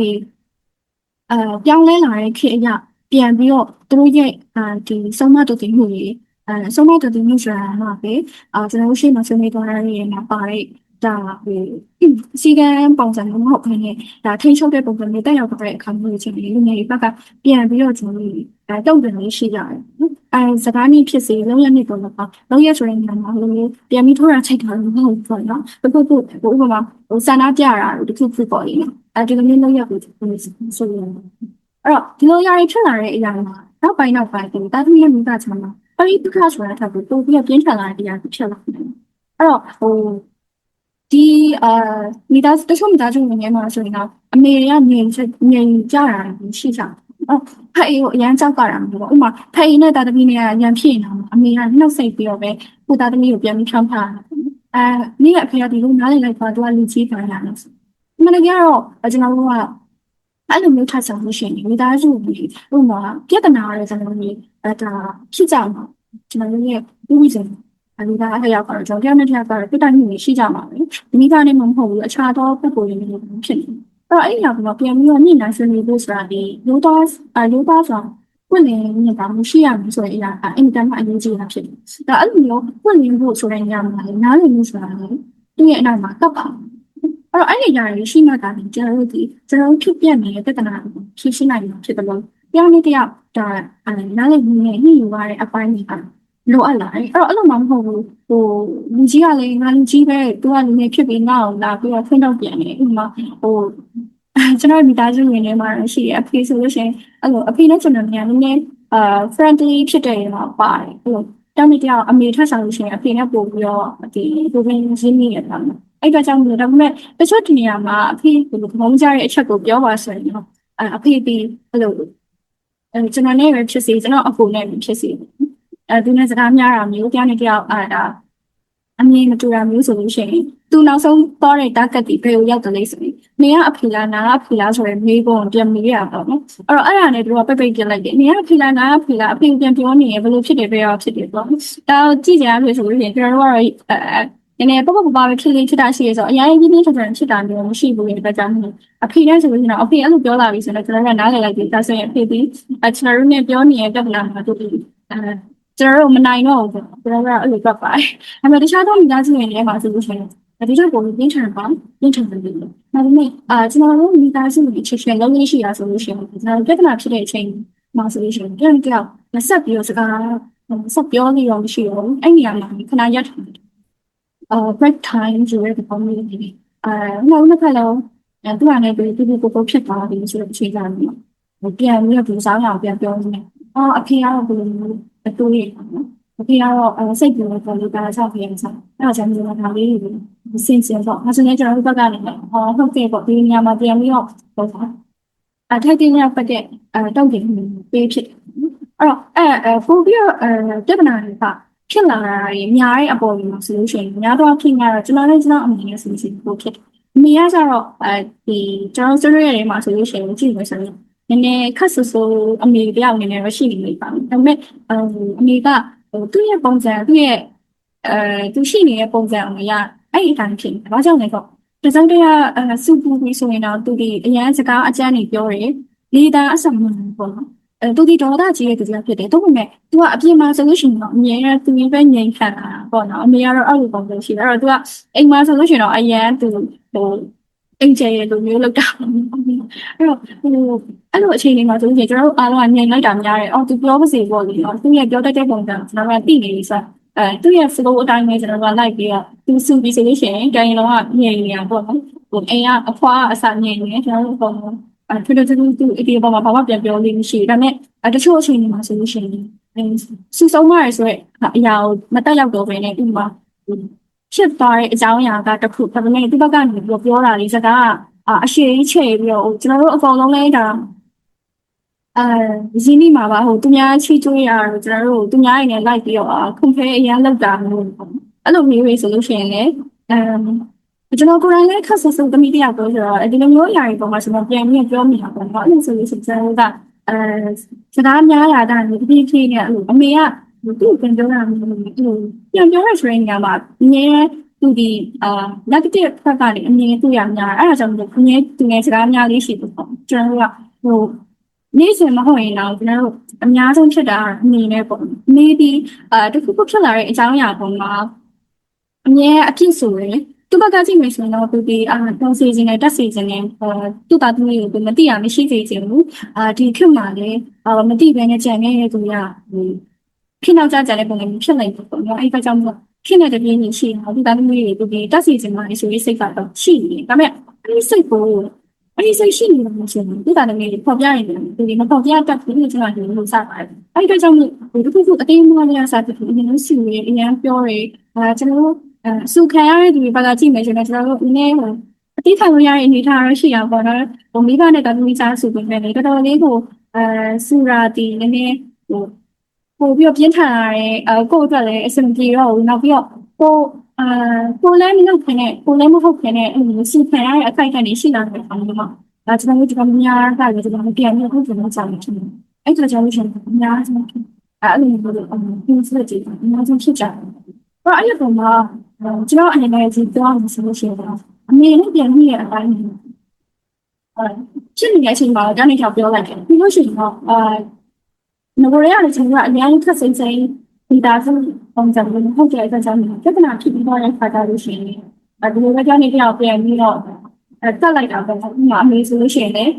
ပြောင်းလဲလာတဲ့ခေတ်အရပြန်ပြီးတော့သူတို့ရဲ့ဒီဆုံးမတူတည်မှုတွေဆုံးမတူတည်မှုဆိုတာကပဲကျွန်တော်တို့ရှေ့မှာဆွေးနွေးသွားရတဲ့မှာပါတဲ့ဒါစီကံပုံစံမျိုးမဟုတ်ဘဲနဲ့ဒါထိန်းချုပ်တဲ့ပုံစံမျိုးတက်ရောက်သွားတဲ့အခါမျိုးချင်းလူငယ်တွေဘက်ကပြန်ပြီးတော့ကျွန်တော်တို့တုံ့ပြန်လေးရှိကြတယ်စကားနည်းဖြစ်စေလုံးရနေတော့တော့လုံးရဆိုတဲ့နေရာမှာလိုမျိုးပြန်ပြီးထိုးတာချိန်တာမဟုတ်ဘူးပေါ့နော်ပုဥပမာစန္ဒပြတာတို့တခုခုပေါ့လေဒီလိုမျိုးလုံးရကိုဆိုရင်အဲ့တော့ဒီလိုຢာတွေဖြစ်လာတဲ့အရာမှာနောက်ပိုင်းဒီတာသမီးရဲ့မိဘချမ်းမှာပရိပက္ခဆိုတာထပ်ပြီးပို့ပြီးပြင်းထန်လာတဲ့အရာဖြစ်လာတယ်အဲ့တော့ဒီမိသားစုတချို့မိသားစုဝင်ငယ်မှာဆိုရင်တော့အမေကငြိမ်ကြတာရှိကြဖအေးကိုအရန်ကြောက်ကြတာမျိုးပေါ့ဥပမာဖအေးနဲ့တာသမီးနဲ့ရန်ဖြစ်နေတာအမေကနှုတ်ဆက်ပြီးတော့ပဲကိုတာသမီးကိုပြန်ပြီးဖြောင်းထားတာမိကအဖေကဒီလိုနားလည်လိုက်ပါသူကလူကြီးခံရတာလို့မနက်ကတော့ကျွန်တော်တို့ကအဲ့လိုမျိုးထားဆောင်လို့ရှိရင်မိသားစုကြီးဥပမာပြဿနာရယ်ကျွန်တော်တို့ဒါဖြစ်ကြမှာကျွန်တော်တို့ရဲ့ဥပဒေလူသားအရောက်ကတော့ကျွန်တော်တယောက်နဲ့တယောက်ကတော့ပြတိုင်မှုရှိကြမှာပဲမိသားနဲ့မဟုတ်ဘူးအခြားသောပုဂ္ဂိုလ်တွေမျိုးဖြစ်နေအဲ့တော့အဲ့ဒီကပြန်ပြီးတော့ညှိနှိုင်းဆွေးနွေးဖို့ဆိုတာဒီလူသားဆိုတာပွင့်လင်းနေတာမရှိရဘူးဆိုရင်အရာအင်တာနက်အရေးကြီးတာဖြစ်တယ်ဒါအဲ့လိုမျိုးပွင့်လင်းဖို့ဆိုတဲ့နေရာမှာနားလည်မှုဆိုတာလေသူ့ရဲ့အနောက်မှာကပ်ပါအဲ့ဒီအရာတွေရှိမှသာကျွန်တော်တို့ဖြစ်ပြနေတဲ့ပြဿနာကိုဖြေရှင်းနိုင်မှာဖြစ်တယ်လို့ပြောင်းနေတယောက်ဒါနားလည်မှုနဲ့ညှိယူရတဲ့အပိုင်းတွေကလိုအပ်လာတယ်အဲ့လိုမှမဟုတ်ဘူးလူကြီးကလည်းငါလူကြီးပဲသူကလူငယ်ဖြစ်ပြီးငါ့ကိုလာပြီးတော့ဖွင့်တော့ပြန်တယ်ဥပမာကျွန်တော်မိသားစုဝင်တွေမှာရှိရအဖေဆိုလို့ရှိရင်အဲ့လိုအဖေနဲ့ကျွန်တော်များနည်းနည်းfriendly ဖြစ်တယ်မှာပါတယ်အဲ့လိုတောင်းနေတရားအမေထပ်ဆောင်လို့ရှိရင်အဖေနဲ့ပို့ပြီးတော့ဒီကိုယ်ရင်းရင်းနေရတယ်အဲ့တော့ကြောင့်မို့ဒါပေမဲ့တချို့ဒီနေရာမှာအဖေဘယ်လိုမုန်းကြတဲ့အချက်ကိုပြောပါဆိုရင်တော့အဖေဒီအဲ့လိုကျွန်တော်နဲ့ပဲဖြစ်စေကျွန်တော်အကိုနဲ့ပဲဖြစ်စေသူနဲ့စကားများတာမျိုးတရားနဲ့တရားဒါအမြင်မတူတာမျိုးဆိုလို့ရှိရင်သူနောက်ဆုံးသွားတဲ့ target တွေဘယ်ကိုရောက်တယ်လဲဆိုရင်နေကအဖေလားနာကအဖေလားဆိုရင်မေးဖို့ပြန်မေးရပါတော့နော်အဲ့တော့အဲ့ဒါနဲ့သူကပိတ်ပြလိုက်တယ်နေကအဖေလားနာကအဖေလားအဖေပြန်ပြောနေရင်ဘယ်လိုဖြစ်တယ်ဘယ်ရောဖြစ်တယ်ပေါ့ဒါကြည့်ကြရလို့ဆိုလို့ရှိရင်ကျွန်တော်တို့ကတော့နည်းနည်းပေါ့ပေါ့ပါပဲဖြစ်တာရှိရဆိုအရင်ကြီးကြီးထန်ဖြစ်တာမျိုးမရှိဘူးလေဒါကြောင့်အဖေနဲ့ဆိုလို့ရှိရင်အဖေအဲ့လိုပြောလာပြီဆိုတော့ကျွန်တော်ကနားလည်လိုက်ပြီဒါဆိုရင်အဖေဒီကျွန်တော်တို့နဲ့ပြောနေတဲ့ပြဿနာမှာတို့ကျွန်တော်တို့မနိုင်တော့ဘူးကျွန်တော်ကအဲ့လိုပတ်ပါတယ်။ဒါပေမဲ့တခြားသောမိသားစုတွေထဲမှာဆိုလို့ရှိရင် ဒီတော့ကိုပြင်းထန်ပါပြင်းထန်တယ်လို့ဒါပေမဲ့ကျွန်တော်တို့မိသားစုတွေချစ်ချင်လုံးလေးရှိရဆိုလို့ရှိရင်ကျွန်တော်ပြဿနာဖြစ်တဲ့အချိန်မှာဆိုလို့ရှိရင်ပြန်ကြောက်မဆက်ပြီးတော့စကားဆက်ပြောနေရောမရှိတော့ဘူးအဲ့နေရာမှာခဏရက်break time ဆိုတဲ့ပုံမျိုးတွေနောက်တစ်ခါတော့သူကလည်းဒီကိုဖြစ်သွားတယ်ဆိုတော့အချိန်ကြာနေပြန်ပြီးတော့ဒီစားရအောင်ပြန်ပြောနေအဖေကတော့ဘယ်လိုအတူရနော်အဖေကတော့စိတ်ပြောတော့လေဒါဆောက်ပြန်စားအဲ့ဒါကြောင့်ဒီမှာဒါလေးတွေစင်စင်တော့ဒါဆိုရင်ကျွန်တော်တို့ဘက်ကနေဟုတ်ကဲ့ပေါ့ဒီညမှာပြန်ပြီးတော့ပေါ့ထိုက်တင်ရပတ်တဲ့တောက်တင်ပေးဖြစ်အဲ့တော့ပို့ပြီးတော့ပြဿနာတွေကဖြစ်လာတာတွေအများကြီးအပေါ်မှာဆိုလို့ရှိရင်များတော့ဖြစ်နေတော့ကျွန်တော်အမြင်နဲ့ဆိုလို့ရှိရင်ပို့ဖြစ်အမေကကျတော့ဒီကျွန်တော်ဆွေးနွေးရတဲ့မှာဆိုလို့ရှိရင်ကြည့်မယ်ဆိုရင်နည်းနည်းခက်ဆူဆူအမေတယောက်အနေနဲ့ရရှိနေပါဘူးဒါပေမဲ့အမေကသူ့ရဲ့ပုံစံသူ့ရဲ့သူရှိနေတဲ့ပုံစံအမေကအဲ့ဒီအတိုင်းဖြစ်ဘာကြောင့်လဲဆိုတစုံတရာစူပူပြီးဆိုရင်တော့သူဒီအရန်စကားအကျမ်းတွေပြောတယ်လေတာအဆောင်မှန်ပေါ့နော်သူဒီဒေါသကြီးရဲ့သူကဖြစ်တယ်ဒါပေမဲ့ तू ကအပြင်မှာဆိုလို့ရှိရင်တော့အမြဲတမ်းသူပဲငြိမ်ခံတာပေါ့နော်အမေကတော့အဲ့လိုပုံစံရှိတယ်အဲ့တော့ तू ကအိမ်မှာဆိုလို့ရှိရင်တော့အရန်သူအင်ဂျယ်ရဲ့လိုမျိုးလောက်တာအဲ့တော့အဲ့လိုအချိန်လေးမှာဆိုလို့ရှိရင်ကျွန်တော်တို့အားလုံးကငြိမ်လိုက်တာများတယ်သူပြောပါစေပေါ့လေသူရဲ့ပြောတတ်တဲ့ပုံစံကျွန်တော်ကသိနေပြီဆိုသူရဲ့ flow အတိုင်းပဲကျွန်တော်ကလိုက်ပြီးတော့သူစူပြီးဆိုလို့ရှိရင်တိုင်းလုံးကငြိမ်နေတာပေါ့နော်အိမ်ကအဖွားအစငြိမ်နေကျွန်တော်တို့ပုံသူဒီပေါ်မှာဘာမှပြန်ပြောလို့မရှိဘူးဒါပေမဲ့တချို့အချိန်တွေမှာဆိုလို့ရှိရင်စူဆုံးရဆိုတဲ့အရာကိုမတက်ရောက်တော့ဘဲနဲ့ဒီမှာဖြစ်သွားတဲ့အကြောင်းအရာကတခုဒါပေမဲ့ဒီဘက်ကနေပြောတာလေးစကားအရှိကြီးချေပြီးတော့ကျွန်တော်တို့အကောင်လုံးလဲဒါရင်းနှီးမှာပါသူများချီးကျူးရတော့ကျွန်တော်တို့သူများရင်းနဲ့လိုက်ပြီးတော့ခွန်ဖဲအရင်လောက်တာမျိုးအဲ့လိုမျိုးဆိုလို့ရှိရင်လည်းကျွန်တော်ကိုယ်တိုင်လည်းခက်ဆဆသမီးတယောက်ပြောဆိုတော့ဒီလိုမျိုးအရာတွေပေါ်မှာကျွန်တော်ပြန်ပြီးပြောမိတာပေါ့နော်အဲ့လိုဆိုလို့ရှိရင်ကျွန်တော်ကစကားများလာတာဒီပြည့်ပြည့်နဲ့အဲ့လိုအမေကသူ့ပြန်ပြောတာမျိုးပြန်ပြောရဆိုရင်ညမှာအမြဲသူဒီnegative ဖက်ကနေအမြဲသူ့ရများအဲ့ဒါကြောင့်အမြဲသူငယ်စကားများလေးရှိတယ်ပေါ့ကျွန်တော်ကနေ့စဉ်မဟုတ်ရင်တော့ကျွန်တော်အများဆုံးဖြစ်တာအနေနဲ့ပေါ့နေပြီးတခုခုဖြစ်လာတဲ့အကြောင်းအရာပေါ်မှာအမြဲအဖြစ်ဆိုရယ်သူဘက်ကကြည့်မယ်ဆိုရင်တော့သူဒီတုံးစီခြင်းနဲ့တက်စီခြင်းနဲ့သူ့သားသမီးကိုမသိရမရှိစေချင်ဘူးဒီခေတ်မှာလည်းမသိဘဲနဲ့ကြံနေတဲ့သူကဖြစ်နောက်ကြတဲ့ပုံစံမျိုးဖြစ်နေတယ်ပေါ့နော်အဲ့ဒါကြောင့်မို့ဖြစ်နေတဲ့ပြင်းကြီးရှိတော့သူသားသမီးတွေသူဒီတက်စီခြင်းမှာဆိုရေးစိတ်ကတော့ရှိနေတယ်ဒါပေမဲ့အဲ့ဒီစိတ်ကိုအဲ့ဒီစိတ်ရှိနေလို့ရှိရင်သူသားသမီးတွေပေါ်ပြနေတယ်သူဒီမပေါ်ပြတတ်ဘူးကျွန်တော်ဒီလိုစပါတယ်အဲ့ဒါကြောင့်မို့ဒီခုခုအတင်းမရစားတဲ့ဒီလိုစီရေးအရင်ပြောရဲကျွန်တော်စုခံရတဲ့သူတွေဘာသာကြည့်မယ်ဆိုတော့ကျွန်တော်တို့နည်းနည်းအတိခံလို့ရတဲ့အနေအထားရရှိရပါတော့မိဘနဲ့တော်တော်ကြားစုပြင်နေတယ်တော်တော်လေးကိုစူရာတီနည်းနည်းပို့ပြီးပြင်းထန်ရတဲ့ကိုယ့်အတွက်လည်းအဆင်ပြေတော့ဘူးနောက်ပြီးတော့ကိုလည်းမဟုတ်ခင်နဲ့ကိုလည်းမဟုတ်ခင်နဲ့အဲ့လိုစုခံရတဲ့အခိုက်အတန့်တွေရှိလာတယ်ပေါ့နော်ဒါကျွန်တော်တို့ဒီကများတာလည်းကျွန်တော်ပြန်ပြီးအခုကျွန်တော်ကြောက်နေတယ်အဲ့ဒါကြောင့်ကျွန်တော်အများဆုံးအဲ့လိုမျိုးဒီစက်ကြီးအများဆုံးဖြစ်ကြတယ်အဲ့ဒီပုံမှာကျွန်တော်အနေနဲ့ဒီတော့ဆိုလို့ရှိရင်အမေနဲ့ပြန်ပြီးတဲ့အတိုင်းဖြစ်နေတဲ့အချိန်မှာကျွန်တော်ကြောက်ပြောလိုက်တယ်ပြီးလို့ရှိရင်တော့ငကိုရရတယ်ကျွန်တော်ကအများကြီးခက်စိမ့်စိမ့်ဒီသားစုပုံစံမျိုးဟုတ်တယ်အဲ့ဒါကြောင့်ပြဿနာဖြစ်ပြီးတော့ရခါတာလို့ရှိရင်ဒီလိုပဲကျွန်တော်ကြောက်ပြန်ပြီးတော့တက်လိုက်တာပေါ့ဒီမှာအမေဆိုလို့ရှိရင်လည်း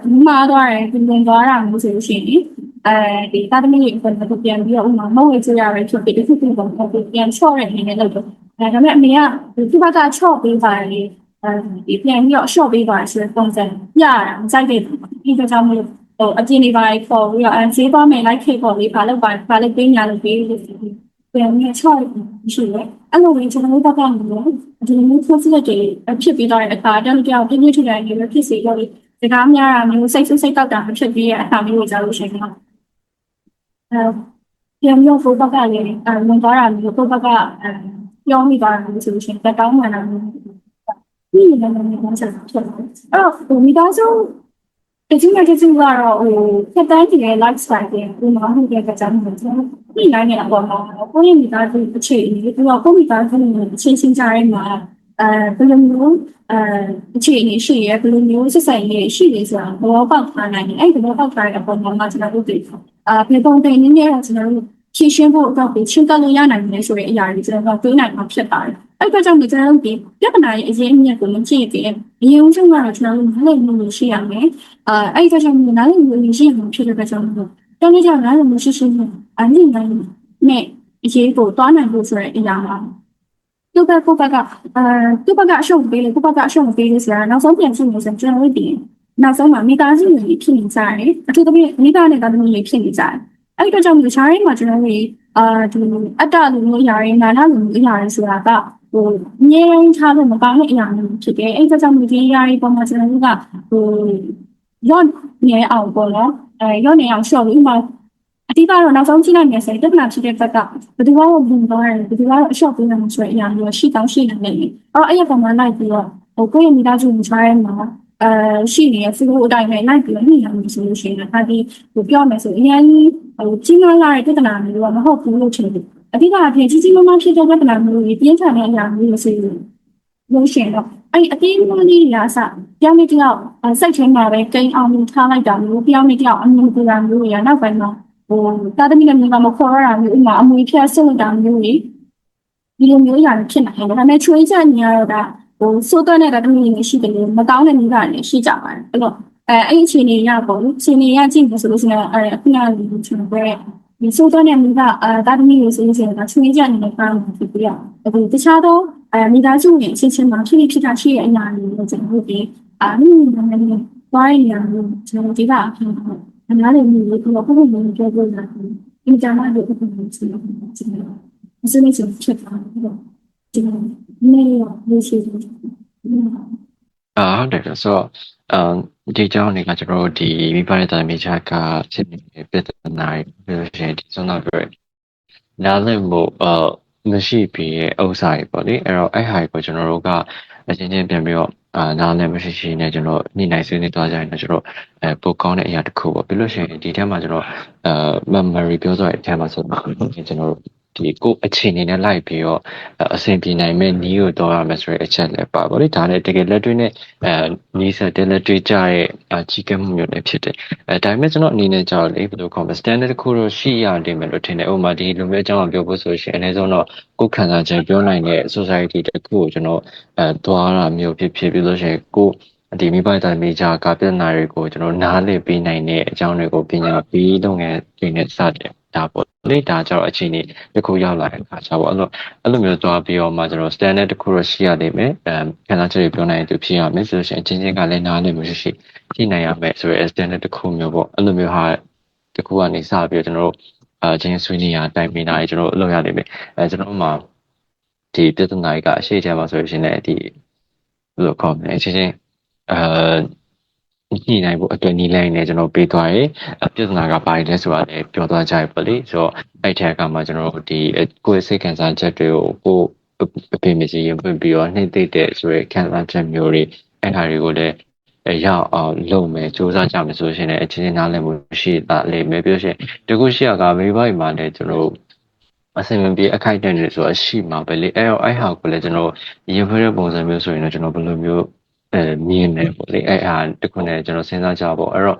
ဒီမှာတော့ရင်ပြင်သွားတာမျိုးဆိုလို့ရှိရင်ဒီတာသမီးတွေကိုပြန်ပြီးတော့ဥမာမဟုတ်ရရပဲဖြစ်ပြီးဒီခုကတော့ပြန်ချော့ရနေတယ်လို့ဒါပေမဲ့အမေကဒီဘက်ကချော့ပေးပါလေဒီပြန်ပြီးတော့ short ပေးပါဆိုတဲ့ပုံစံပြရတာမစိုက်တဲ့ဒီကြောင့်မလို့အပြင်နေပါခေါ်ပြီးတော့ဈေးသွားမယ်လိုက်ခေပေါ့လေဘာလို့ပေးညာလို့ပေးလို့ပြန်ပြီးချော့ရှိတယ်အဲ့လိုမျိုးကျွန်တော်တို့ဘက်ကလည်းဒီလိုမျိုး process တွေဖြစ်ပြီးတော့အခါတန်းကြောင်ပြင်းပြထန်ထန်နေဖြစ်စေတော့ဒီကားများတာမျိုးစိတ်ဆူစိတ်တောက်တာဖြစ်ပြီးရဲ့အခါမျိုးကိုကြားလို့ရှိရင်တော့ပြန်ပြီးတော့ဘက်ကလည်းဝင်သွားတာမျိုးဘက်ကပြောမိသွားတာမျိုးဆိုလို့ရှိရင်တက်တောင်းမှန်တာမျိုးဒီလိုမျိုးမျိုးဆက်ဖြစ်တယ်အဲ့တော့မိသားစုတချို့ကတော့စက်တန်းကြီးရဲ့ lifestyle တွေဒီမှာဟုတ်ကဲ့ကြောင်းနေတယ်ဒီနိုင်နေတော့ပေါ့ကိုယ့်ရဲ့မိသားစုအခြေအနေပြီးတော့ကိုယ့်မိသားစုနဲ့ချင်းချင်းကြားရဲမှာဘယ်လိုမျိုးအခြေအနေရှိရဲဘယ်လိုမျိုးဆက်ဆံရေးရှိနေဆိုတာဘောပေါက်ထားနိုင်တယ်အဲ့ဒီဘောပေါက်ထားတဲ့အပေါ်မှာကျွန်တော်တို့တွေ့ပြေပုံတင်နေနေတော့ကျွန်တော်တို့ရှင်းဖို့အတွက်ချင်းကလို့ရနိုင်တယ်ဆိုတဲ့အရာတွေကျွန်တော်တို့တွေးနိုင်မှာဖြစ်ပါတယ် အဲ့တော့ကြောင့်ကျွန်တော်တို့ဒီပြဿနာရဲ့အရင်းအမြစ်ကိုမကြည့်သေးဘူးအရင်ဆုံးကတော့ကျွန်တော်တို့နားလည်မှုရှိရမယ်အဲ့တော့ကြောင့်နားလည်မှုရှိရမှာဖြစ်တဲ့ကြောင့်တနေ့ကျနားလည်မှုရှိရှိနဲ့အနည်းငယ်နဲ့အရေးကိုတွားနိုင်ဖို့ဆိုတဲ့အရာပါသူ့ဘက်ကအရှုံးပေးလေကိုယ့်ဘက်ကအရှုံးပေးလို့ဆိုတာနောက်ဆုံးပြန်ကြည့်နေဆိုကျွန်တော်တို့ဒီနောက်ဆုံးမှာမိသားစုတွေဖြစ်နေကြတယ်အထူးသဖြင့်မိသားနဲ့တာသမီးတွေဖြစ်နေကြတယ်အဲ့တော့ကြောင့်ဒီခြားရင်းမှာကျွန်တော်တို့ဒီအတ္တလူမျိုးအရာရင်းနာနာလူမျိုးအရာရင်းဆိုတာကငြိမ်းချလို့မကောင်းတဲ့အရာမျိုးဖြစ်တယ်အဲ့ဒါကြောင့်ဒီအရာရင်းပေါ်မှာကျွန်တော်တို့ကရော့နေအောင်ပေါ့နော်ရော့နေအောင်ရှော့ပြီးဥမာအတိအကတော့နောက်ဆုံးကြည့်လိုက်မယ်ဆိုရင်တက်နာဖြစ်တဲ့ဘက်ကဘယ်သူမှမဘုံတော့ရတယ်ဘယ်သူကတော့အရှော့ပေးနေမှဆိုတဲ့အရာမျိုးရှိတောင်းရှိနေတယ်အဲ့အရာပေါ်မှာလိုက်ပြီးတော့ကိုယ့်ရဲ့မိသားစုခြားရင်းမှာရှိနေတဲ့စီကိုအတိုင်းပဲလိုက်ပြီးတော့ညှိနှိုင်းမှုဆိုလို့ရှိရင်ဒါဒီပြောမယ်ဆိုအရင်ကြီးမားလာတဲ့ပြဿနာမျိုးကမဟုတ်ဘူးလို့ထင်တယ်အဓိကအဖြစ်ကြီးမားဖြစ်တဲ့ပြဿနာမျိုးကြီးပြင်းထန်တဲ့အရာမျိုးလို့ဆိုလို့ရှိရင်တော့အဲ့အသေးလေးလေးရာစပြောင်းနေတယောက်စိတ်ထဲမှာပဲကိန်းအောင်ထားလိုက်တာမျိုးပြောင်းနေတယောက်အမှုပူတာမျိုးရနောက်ပိုင်းမှာတာသမီနဲ့မျိုးကမခေါ်ရတာမျိုးဥမာအမွေဖြတ်ဆွတ်တာမျိုးကြီးဒီလိုမျိုးအရာဖြစ်နိုင်တယ်ဒါပေမဲ့ချွေးချက်နေရတော့ဒါစိုးသွမ်းတဲ့တမီးတွေရှိတယ်မကောင်းတဲ့မိဘတွေရှိကြပါတယ်အဲ့တော့အဲ့အခြေအနေရပေါ့အခြေအနေရကြည့်လို့ဆိုလို့ရှိရင်ခုနကကျွန်တော်ပြောဒီစိုးသွမ်းတဲ့မိဘတာသမီးတွေဆိုလို့ရှိရင်ချွေးချက်နေတဲ့ကောင်းဖြစ်ပြီးတော့အခုတခြားသောမိသားစုဝင်အချင်းချင်းမှာဖြစ်တာရှိတဲ့အရာတွေကျွန်တော်တို့ဒီမိမိနာမည်နဲ့တွားရနေရတယ်ကျွန်တော်ဒီကအဖြစ်အများနဲ့မျိုးကိုပုံပုံမျိုးပြောပြတာဒီကြမ်းတဲ့ပုံပုံမျိုးရှိတယ်ကျွန်တော်ဒီနေ့ကျွန်တော်ချက်တာဒီနေ့ရေးရှိတယ်ဟုတ်တယ်ဆိုဒီကြောင့်နေကကျွန်တော်ဒီမိဘရဲ့တာမေချာကဖြစ်နေတဲ့ပြဿနာတွေပြောရှင်ဒီဆုံးတော့ပြောနားလည်မှုမရှိပြီးရဲ့ဥစ္စာတွေပေါ့လေအဲ့တော့အဲ့ဟာကိုကျွန်တော်တို့ကအချင်းချင်းပြန်ပြီးတော့နားလည်မရှိနဲ့ကျွန်တော်ညှိနှိုင်းဆွေးနွေးသွားကြရင်တော့ကျွန်တော်ပိုကောင်းတဲ့အရာတစ်ခုပေါ့ပြီးလို့ရှိရင်ဒီထဲမှာကျွန်တော်memory ပြောဆိုတဲ့အထဲမှာဆိုတော့ကျွန်တော်ဒီကိုအခြေအနေနဲ့လိုက်ပြီးတော့အဆင်ပြေနိုင်မဲ့နီးကိုတော့ရမယ်ဆိုတဲ့အချက်လည်းပါပေါ့လေဒါလည်းတကယ်လက်တွေ့နဲ့နီးစတဲ့လက်တွေ့ကြရဲ့ကြီးကဲမှုမျိုးလည်းဖြစ်တယ်ဒါပေမဲ့ကျွန်တော်အနေနဲ့ကြောက်လေဘယ်လိုခေါ်မလဲ standard တစ်ခုတော့ရှိရတယ်မယ်လို့ထင်တယ်ဥပမာဒီလိုမျိုးအကြောင်းပြောဖို့ဆိုရှင်အနည်းဆုံးတော့ကိုယ်ခံစားချက်ပြောနိုင်တဲ့ society တစ်ခုကိုကျွန်တော်သွားတာမျိုးဖြစ်ပြီးလို့ရှိရင်ကိုဒီမိဘတာမေဂျာကပြဿနာတွေကိုကျွန်တော်နားလည်ပေးနိုင်တဲ့အကြောင်းတွေကိုပညာပေးလုပ်ငန်းတွေနဲ့စတယ်ဒါပေါ့လေဒါကြတော့အခြေအနေတစ်ခုရောက်လာတဲ့အခါကျတော့အဲ့လိုမျိုးသွားပြီးတော့မှကျွန်တော် standard တစ်ခုတော့ရှိရလိမ့်မယ်ခံစားချက်တွေပြောနိုင်တဲ့သူဖြစ်ရမယ်ဆိုလို့ရှိရင်အချင်းချင်းကလည်းနားလည်မှုရှိနိုင်ရမယ်ဆိုရယ် standard တစ်ခုမျိုးပေါ့အဲ့လိုမျိုးဟာတစ်ခုကနေစပြီးတော့ကျွန်တော်တို့ချင်းဆွေးနွေးရတိုင်ပင်တာကျွန်တော်တို့လုပ်ရလိမ့်မယ်ကျွန်တော်မှဒီပြဿနာတွေကအရှိချမှာဆိုလို့ရှိရင်လည်းဒီဘယ်လိုခေါ်မလဲအချင်းချင်းညှိနှိုင်းဖို့အတွက်နီးလိုက်နေကျွန်တော်ပေးသွားရဲပြဿနာကဘာလဲဆိုတာလည်းပြောသွားကြရပါလိမ့်ဆိုတော့အဲ့ထက်ကမှကျွန်တော်ဒီကိုယ်စိတ်ခံစားချက်တွေကိုအဖေမကြီးရင်ပြပြီးတော့နှိမ့်သိတဲ့ဆိုရယ်ခံစားချက်မျိုးတွေအဲ့ဒါတွေကိုလည်းရောက်အောင်လုပ်မယ်စူးစမ်းကြမယ်ဆိုရှင်လည်းအချင်းချင်းနားလည်မှုရှိတာလေမယ်ပြောရှင်တကူရှိရကမိဘတွေမှာလည်းကျွန်တော်အစင်မပြေအခိုက်အတန့်တွေဆိုတာရှိမှာပဲလေအဲ့ဟာကိုလည်းကျွန်တော်ရင်ဖွဲ့တဲ့ပုံစံမျိုးဆိုရင်တော့ကျွန်တော်ဘယ်လိုမျိုးမြင်နေပေါ့လေအဲ့အားတခုနဲ့ကျွန်တော်စဉ်းစားကြပါအဲ့တော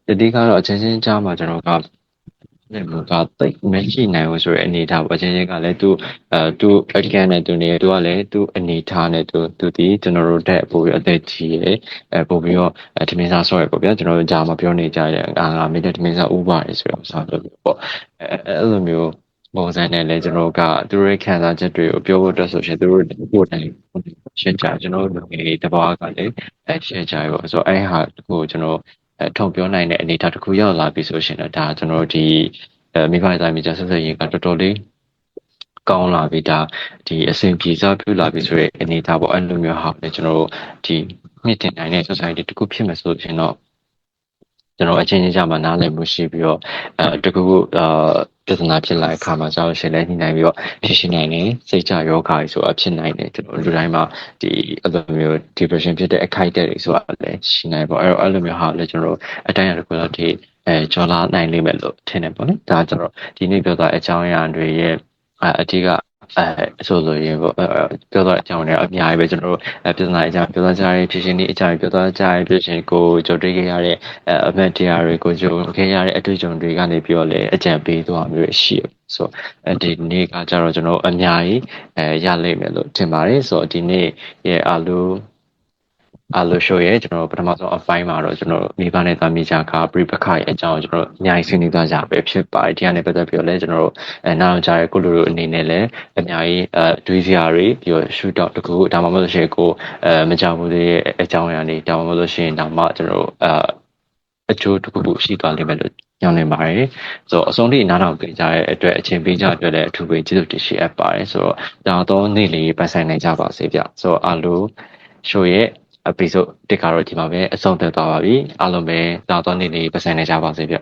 ့အဓိကတော့အချင်းချင်းကြားမှာကျွန်တော်ကလည်းကတိတ်မရှိနိုင်ဘူးဆိုရယ်အနေထားပေါ့အချင်းချင်းကလည်းသူအကန်နဲ့သူနေသူကလည်းသူအနေထားနဲ့သူဒီကျွန်တော်တို့တက်ပို့ပြီးအသက်ကြီးရယ်ပို့ပြီးတော့ထမင်းစားဆော့ရယ်ပေါ့ဗျာကျွန်တော်တို့ကြားမှာပြောနေကြတယ်ငါမိတဲ့ထမင်းစားဥပါရယ်ဆိုတော့စားလို့ပေါ့အဲ့လိုမျိုးပုံစံနဲ့လည်းကျွန်တော်ကသူတို့ရဲ့ခံစားချက်တွေကိုပြောဖို့အတွက်ဆိုရှင်သူတို့ကိုယ်တိုင်ရှင်းကြကျွန်တော်တို့ငယ်တဘာကလည်းရှင်းကြရောဆိုတော့အဲ့ဟာကိုကျွန်တော်ထုံပြောနိုင်တဲ့အနေအထားတစ်ခုရောက်လာပြီဆိုရှင်တော့ဒါကျွန်တော်တို့ဒီမိဘသားမိသားဆက်ဆက်ရေးကတော်တော်လေးကောင်းလာပြီဒါဒီအစဉ်ပြေစားပြုလာပြီဆိုတဲ့အနေအထားပေါ့အဲ့လိုမျိုးဟာလည်းကျွန်တော်တို့ဒီမြင့်တင်နိုင်တဲ့ society တစ်ခုဖြစ်မယ်ဆိုရင်တော့ကျွန်တော်အချင်းချင်းကြမှာနားလည်မှုရှိပြီးတော့တကူပြဿနာဖြစ်လာတဲ့အခါမှာကြောက်ရှင်လဲညှိနှိုင်းပြီးတော့ဖြစ်ရှိနိုင်တယ်စိတ်ချယောဂါတွေဆိုတာဖြစ်နိုင်တယ်ကျွန်တော်လူတိုင်းမှာဒီအဲ့လိုမျိုး depression ဖြစ်တဲ့အခိုက်အတန့်တွေဆိုတာလည်းရှိနိုင်ပေါ့အဲ့လိုမျိုးဟာလည်းကျွန်တော်အတိုင်းအတာတစ်ခုတော့ဒီကျော်လာနိုင်လိမ့်မယ်လို့ထင်တယ်ပေါ့နော်ဒါကြတော့ဒီနေ့ပြောတာအကြောင်းအရာတွေရဲ့အဓိက ဆိုလို့ရင်ပေါ့ပြောတော့အကြောင်းနဲ့အများကြီးပဲကျွန်တော်တို့ပြဿနာအကြောင်းပြောသွားကြရဖြစ်ရှင်ဒီအကြောင်းပြောသွားကြရဖြစ်ရှင်ကိုကြိုတွေ့ခဲ့ရတဲ့အမတ်တရားတွေကိုကြိုခဲ့ရတဲ့အတွေ့အကြုံတွေကနေပြီးတော့လည်းအကြံပေးသွားမျိုးရှိရဆိုဒီနေ့ကကြတော့ကျွန်တော်အများကြီးရလိမ့်မယ်လို့ထင်ပါတယ်ဆိုတော့ဒီနေ့ရဲ့အားလို့ရှိုးရဲကျွန်တော်ပထမဆုံးအပိုင်းမှာတော့ကျွန်တော်မိဘနဲ့သားမိကြကပြိပခရဲ့အကြောင်းကျွန်တော်အများကြီးဆွေးနွေးသွားကြပဲဖြစ်ပါတယ်ဒီကနေပတ်သက်ပြီးတော့လည်းကျွန်တော်နောက်ကြရဲကိုလိုအနေနဲ့လည်းအများကြီးတွေးစရာတွေပြီးတော့ shoot out တခုဒါမှမဟုတ်လို့ရှိရင်ကိုမကြောက်ဘူးရဲ့အကြောင်းအရာတွေဒါမှမဟုတ်လို့ရှိရင်ဒါမှကျွန်တော်အကျိုးတခုခုရှိသွားလိမ့်မယ်လို့ညွှန်နေပါတယ်ဆိုတော့အဆုံးထိနားထောင်ပေးကြတဲ့အတွက်အချိန်ပေးကြအတွက်လည်းအထူးပဲကျေးဇူးတင်ရှိအပ်ပါတယ်ဆိုတော့ဒါတော့နေ့လေးပတ်ဆိုင်နိုင်ကြပါစေဗျဆိုတော့အားလုံးရှိုးရဲ့ episode တစ်ကတော့ဒီမှာပဲအဆုံးသတ်သွားပါပြီအားလုံးပဲနောက်တော့နေ့လေးပတ်ဆိုင်နိုင်ကြပါစေဗျ